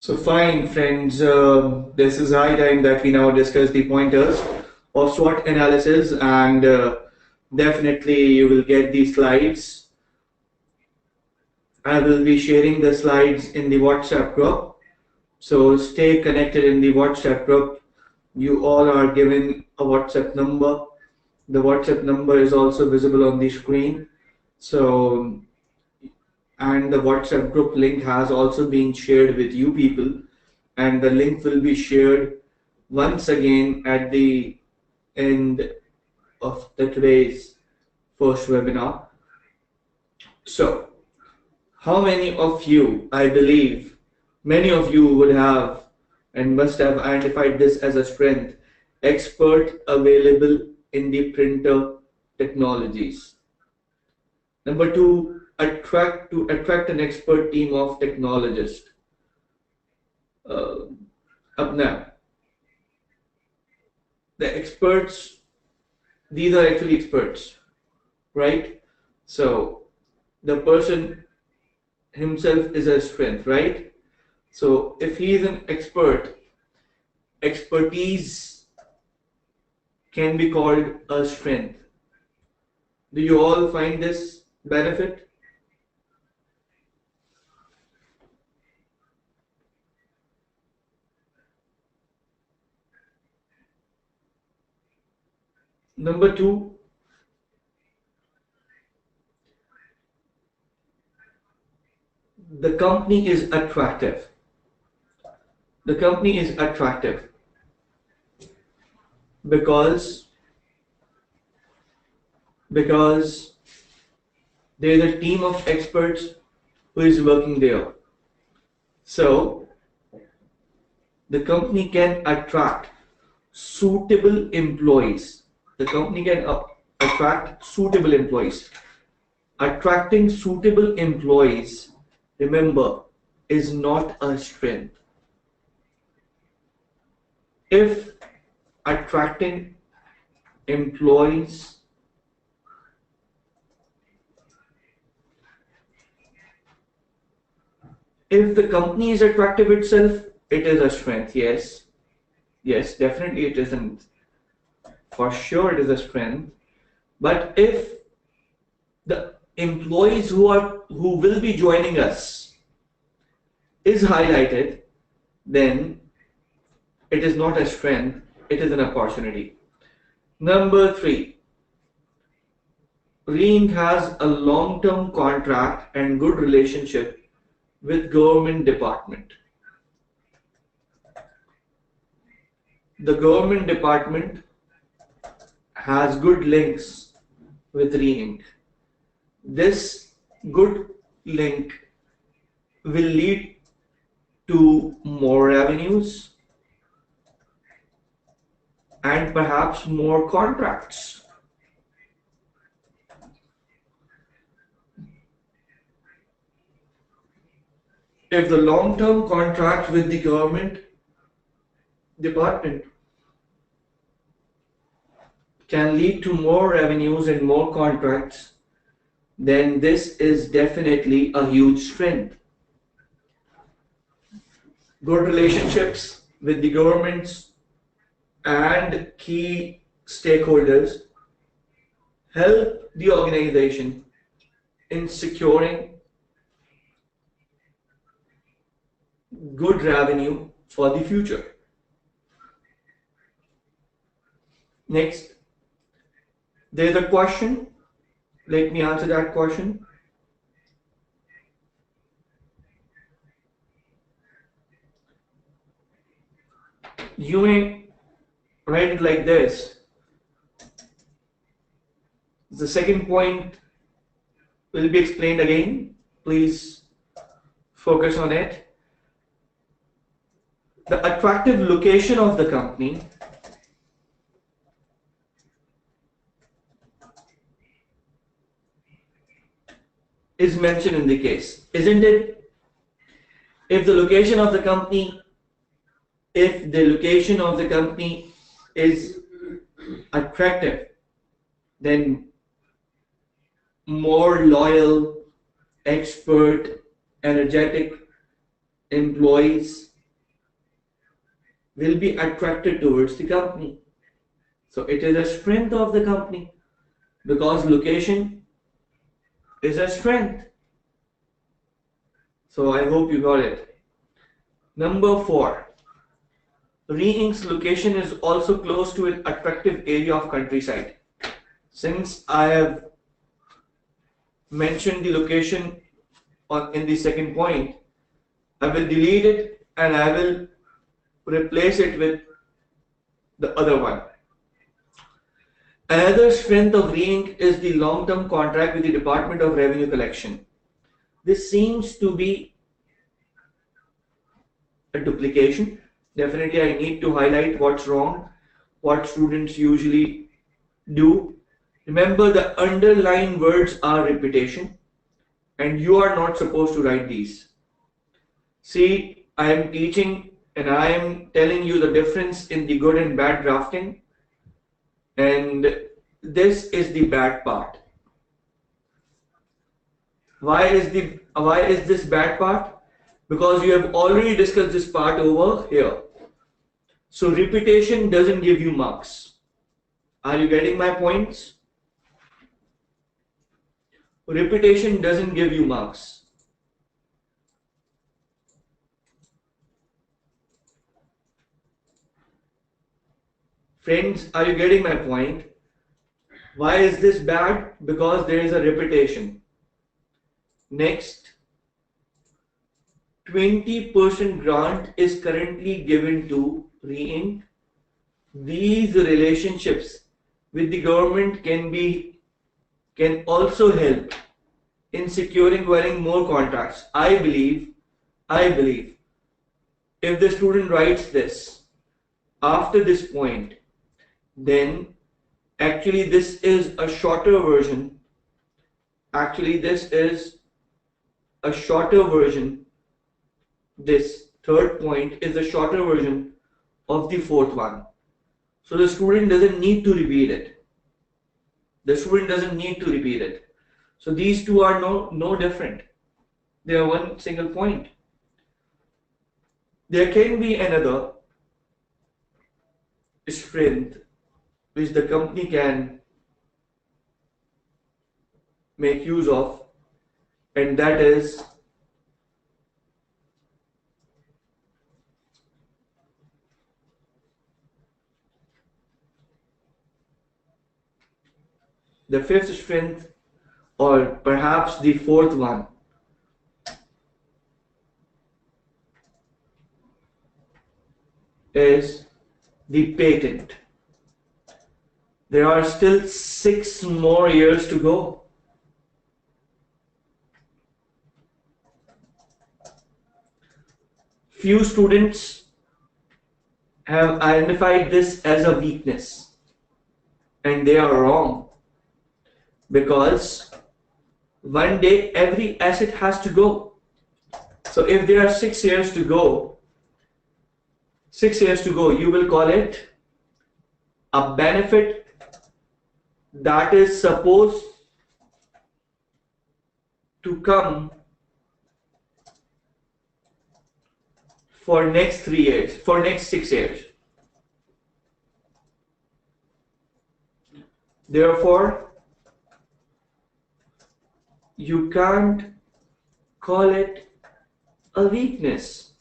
So fine, friends, this is high time that we now discuss the pointers of SWOT analysis, and definitely you will get these slides. I will be sharing the slides in the WhatsApp group. So stay connected in the WhatsApp group. You all are given a WhatsApp number. The WhatsApp number is also visible on the screen. So, and the WhatsApp group link has also been shared with you people, and the link will be shared once again at the end of the today's first webinar. So, how many of you, I believe, many of you would have and must have identified this as a strength, expert available in the printer technologies. Number two, attract an expert team of technologists. Uh, Up now, the experts, these are actually experts, right? So the person himself is a strength, right? So if he is an expert, expertise can be called a strength. Do you all find this benefit? Number two, the company is attractive. The company is attractive because there's a team of experts who is working there. So the company can attract suitable employees. The company can attract suitable employees. Attracting suitable employees, remember, is not a strength. If attracting employees if the company is attractive itself, it is a strength. Yes, definitely it isn't. For sure it is a strength. But if the employees who will be joining us is highlighted, then it is not a strength, it is an opportunity. Number 3, Re-Inc has a long-term contract and good relationship with government department. The government department has good links with Re-Inc. This good link will lead to more revenues and perhaps more contracts. If the long-term contract with the government department can lead to more revenues and more contracts, then this is definitely a huge strength. Good relationships with the governments and key stakeholders help the organization in securing good revenue for the future. Next, there's a question. Let me answer that question. You may write it like this. The second point will be explained again. Please focus on it. The attractive location of the company is mentioned in the case, isn't it? If the location of the company is attractive, then more loyal, expert, energetic employees will be attracted towards the company. So it is a strength of the company because location is a strength. So I hope you got it. Number 4, Re-Inc's location is also close to an attractive area of countryside. Since I have mentioned the location in the second point, I will delete it and I will replace it with the other one. Another strength of Re-Inc is the long-term contract with the Department of Revenue Collection. This seems to be a duplication. Definitely I need to highlight what's wrong, what students usually do. Remember, the underlined words are repetition and you are not supposed to write these. See, I am teaching and I am telling you the difference in the good and bad drafting, and this is the bad part. Why is this bad part? Because you have already discussed this part over here. So repetition doesn't give you marks. Are you getting my points? Repetition doesn't give you marks. Friends, are you getting my point? Why is this bad? Because there is a repetition. Next, 20% grant is currently given to Reint. These relationships with the government can also help in securing winning more contracts. I believe if the student writes this after this point, then actually this is a shorter version. Actually, this is a shorter version. This third point is a shorter version of the fourth one. So the student doesn't need to repeat it. So these two are no different. They are one single point. There can be another strength which the company can make use of, and that is the fifth strength, or perhaps the fourth one, is the patent. There are still 6 more years to go. Few students have identified this as a weakness, and they are wrong, because one day every asset has to go. So if there are 6 years to go, you will call it a benefit that is supposed to come for next 3 years, for next 6 years. Therefore, you can't call it a weakness,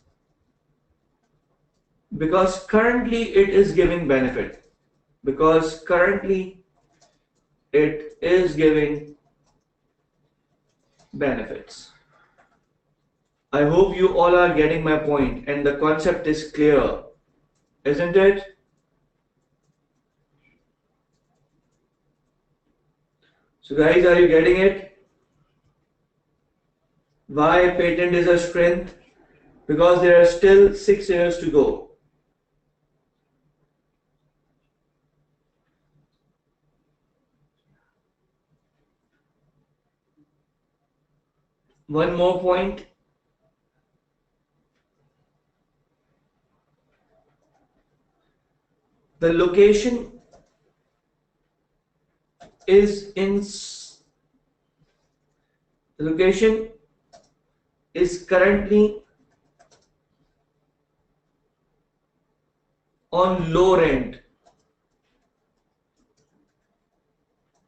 because currently it is giving benefit. Benefits. I hope you all are getting my point and the concept is clear, isn't it? So guys, are you getting it? Why patent is a strength? Because there are still 6 years to go. One more point. The location is currently on low rent,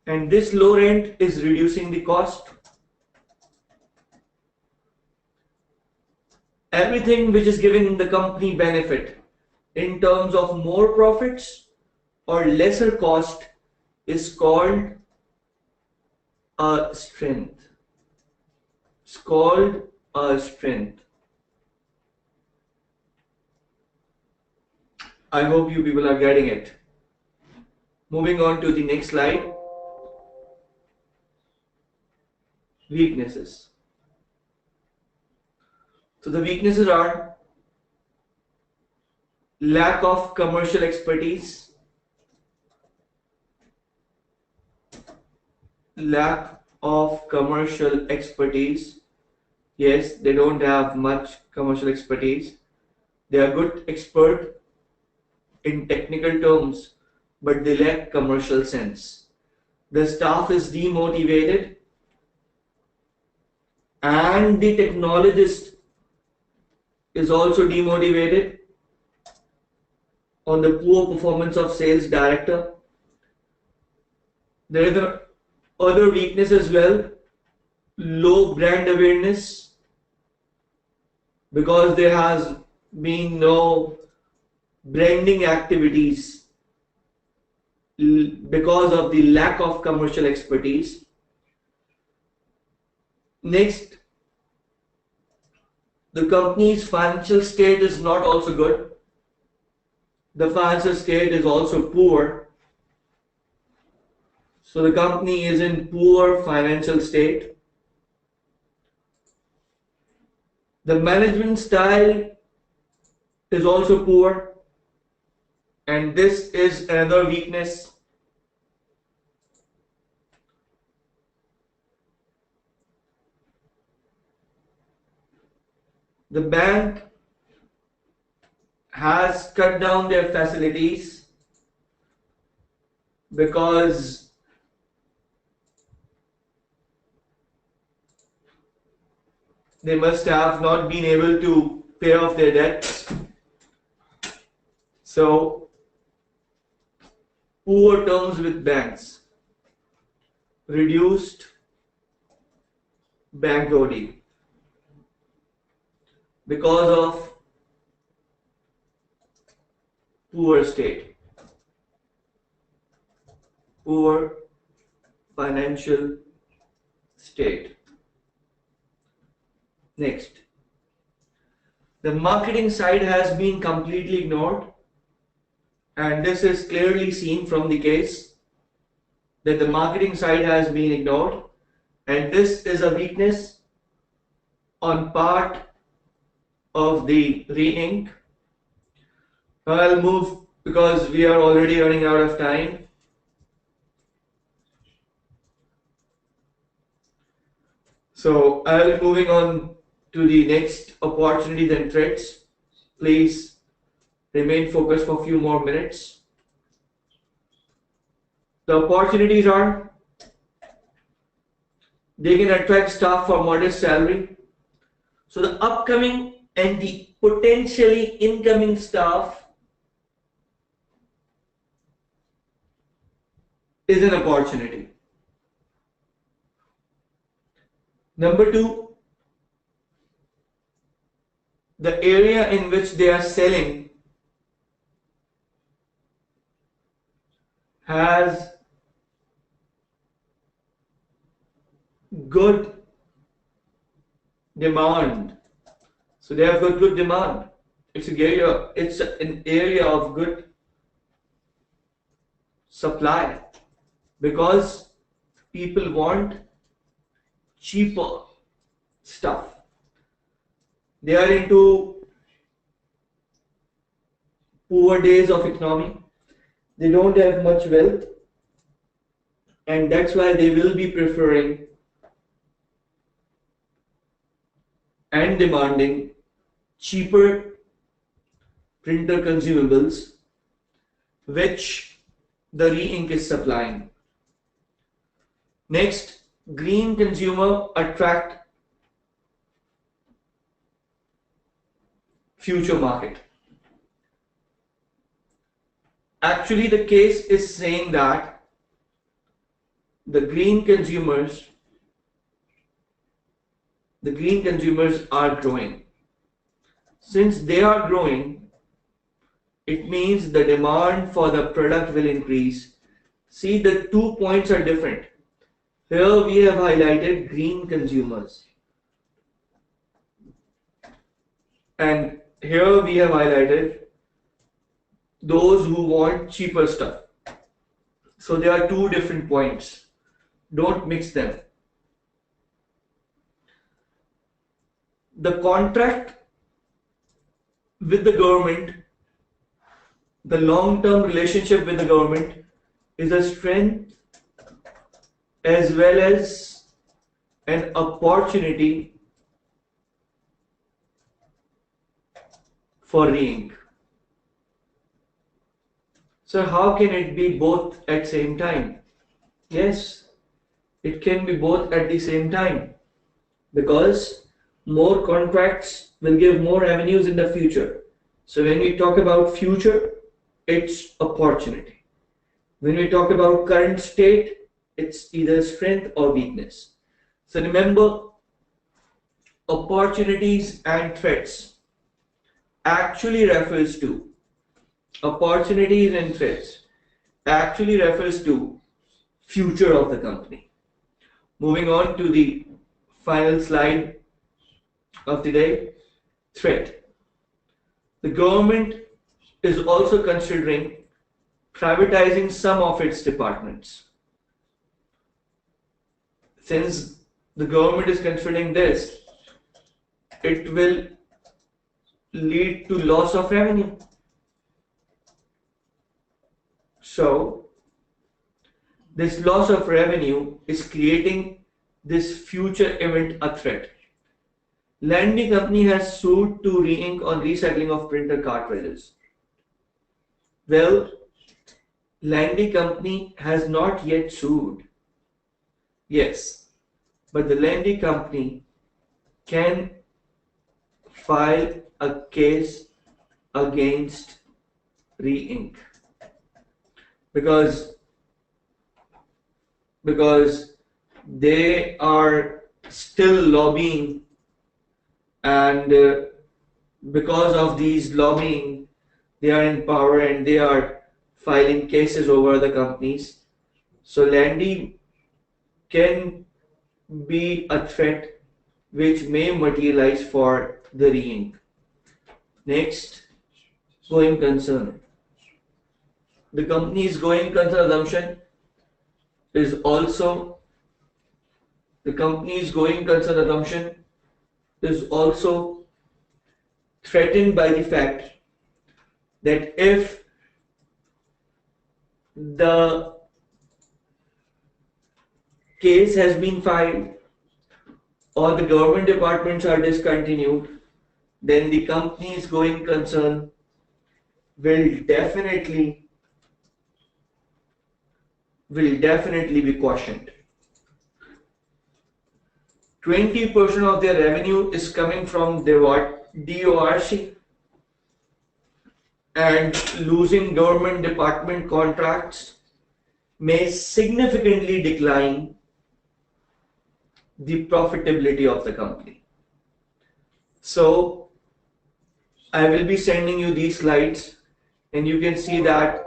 and this low rent is reducing the cost. Everything which is giving the company benefit in terms of more profits or lesser cost is called a strength. It's called a strength. I hope you people are getting it. Moving on to the next slide. Weaknesses. So the weaknesses are lack of commercial expertise, Yes, they don't have much commercial expertise. They are good expert in technical terms, but they lack commercial sense. The staff is demotivated, and the technologist is also demotivated on the poor performance of sales director. There is another weakness as well, low brand awareness, because there has been no branding activities because of the lack of commercial expertise. Next, the company's financial state is not also good. The financial state is also poor. So the company is in poor financial state. The management style is also poor, and this is another weakness. The bank has cut down their facilities because they must have not been able to pay off their debts. So, poor terms with banks, reduced bank OD because of poor state, poor financial state. Next, the marketing side has been completely ignored, and this is clearly seen from the case that the marketing side has been ignored, and this is a weakness on part of the re-ink. I'll move because we are already running out of time. So I'll be moving on to the next opportunities and threats. Please remain focused for a few more minutes. The opportunities are they can attract staff for modest salary. So the upcoming and the potentially incoming staff is an opportunity. Number two, the area in which they are selling has good demand. So they have good demand. It's an area of good supply because people want cheaper stuff. They are into poor days of economy. They don't have much wealth, and that's why they will be preferring and demanding cheaper printer consumables which the re-ink is supplying. Next, green consumer attract future market. Actually, the case is saying that the green consumers are growing. Since they are growing, it means the demand for the product will increase. See, the 2 points are different. Here we have highlighted green consumers, and here we have highlighted those who want cheaper stuff. So there are 2 different points. Don't mix them. The contract with the government, the long-term relationship with the government is a strength as well as an opportunity for re-ink. So how can it be both at the same time? Yes, it can be both at the same time because more contracts will give more avenues in the future. So when we talk about future, it's opportunity. When we talk about current state, it's either strength or weakness. So remember, opportunities and threats actually refers to opportunities and threats actually refers to future of the company. Moving on to the final slide of the day. threat. The government is also considering privatizing some of its departments. Since the government is considering this, it will lead to loss of revenue. So, this loss of revenue is creating this future event a threat. Landy Company has sued to re-ink on recycling of printer cartridges. Well, Landy Company has not yet sued. Yes, but the Landy Company can file a case against re-ink because they are still lobbying, and because of these lobbying they are in power and they are filing cases over the companies. So Landy can be a threat which may materialize for the re-ink. Next, going concern. The company's going concern assumption is also threatened by the fact that if the case has been filed or the government departments are discontinued, then the company's going concern will definitely be questioned. 20% of their revenue is coming from their DORC, and losing government department contracts may significantly decline the profitability of the company. So I will be sending you these slides, and you can see that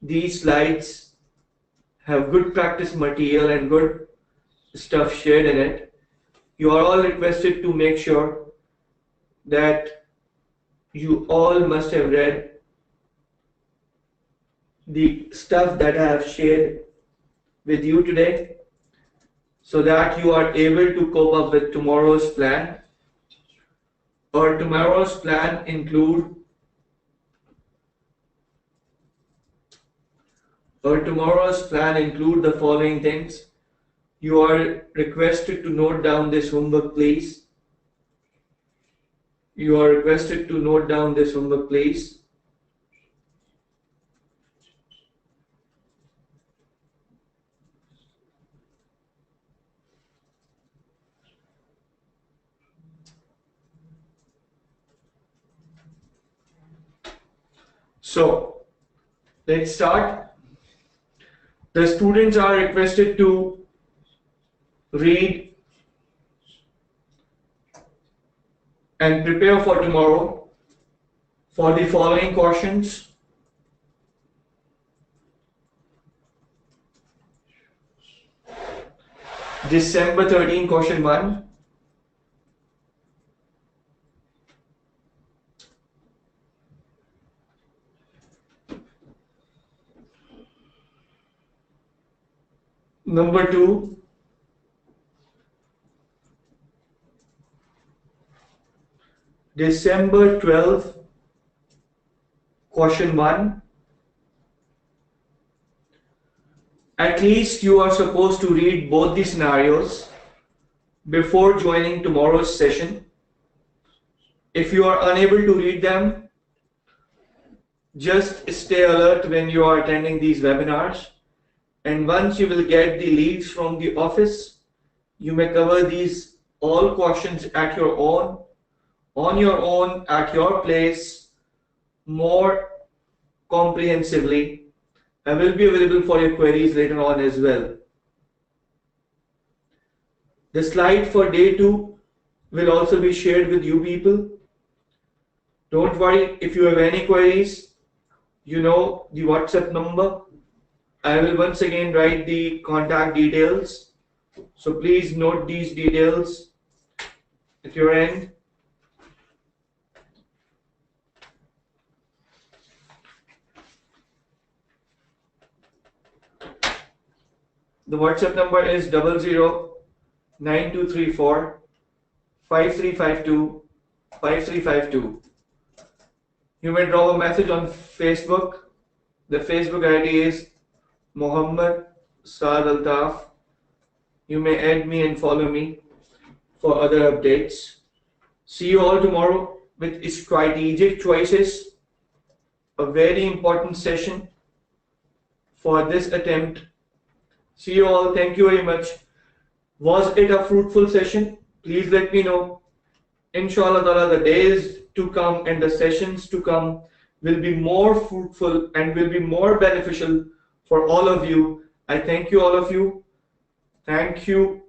these slides have good practice material and good stuff shared in it. You are all requested to make sure that you all must have read the stuff that I have shared with you today, so that you are able to cope up with tomorrow's plan. Or tomorrow's plan include the following things. You are requested to note down this homework, please. So, let's start. The students are requested to read and prepare for tomorrow for the following questions. December 13, question 1. Number 2, December 12th, question 1. At least you are supposed to read both the scenarios before joining tomorrow's session. If you are unable to read them, just stay alert when you are attending these webinars. And once you will get the leads from the office, you may cover these all questions at your own, on your own, at your place, more comprehensively. I will be available for your queries later on as well. The slide for day 2 will also be shared with you people. Don't worry, if you have any queries, you know the WhatsApp number. I will once again write the contact details So please note these details at your end. The WhatsApp number is 009234 5352 5352. You may drop a message on Facebook. The Facebook ID is Muhammad Saad Altaf. You may add me and follow me for other updates. See you all tomorrow with strategic choices, a very important session for this attempt. See you all. Thank you very much. Was it a fruitful session? Please let me know. Inshallah ta'ala, the days to come and the sessions to come will be more fruitful and will be more beneficial for all of you. I thank you, all of you. Thank you,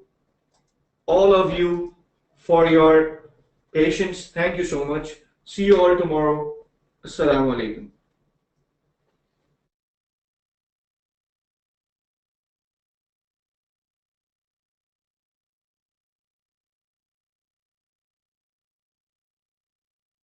all of you, for your patience. Thank you so much. See you all tomorrow. Assalamu alaikum.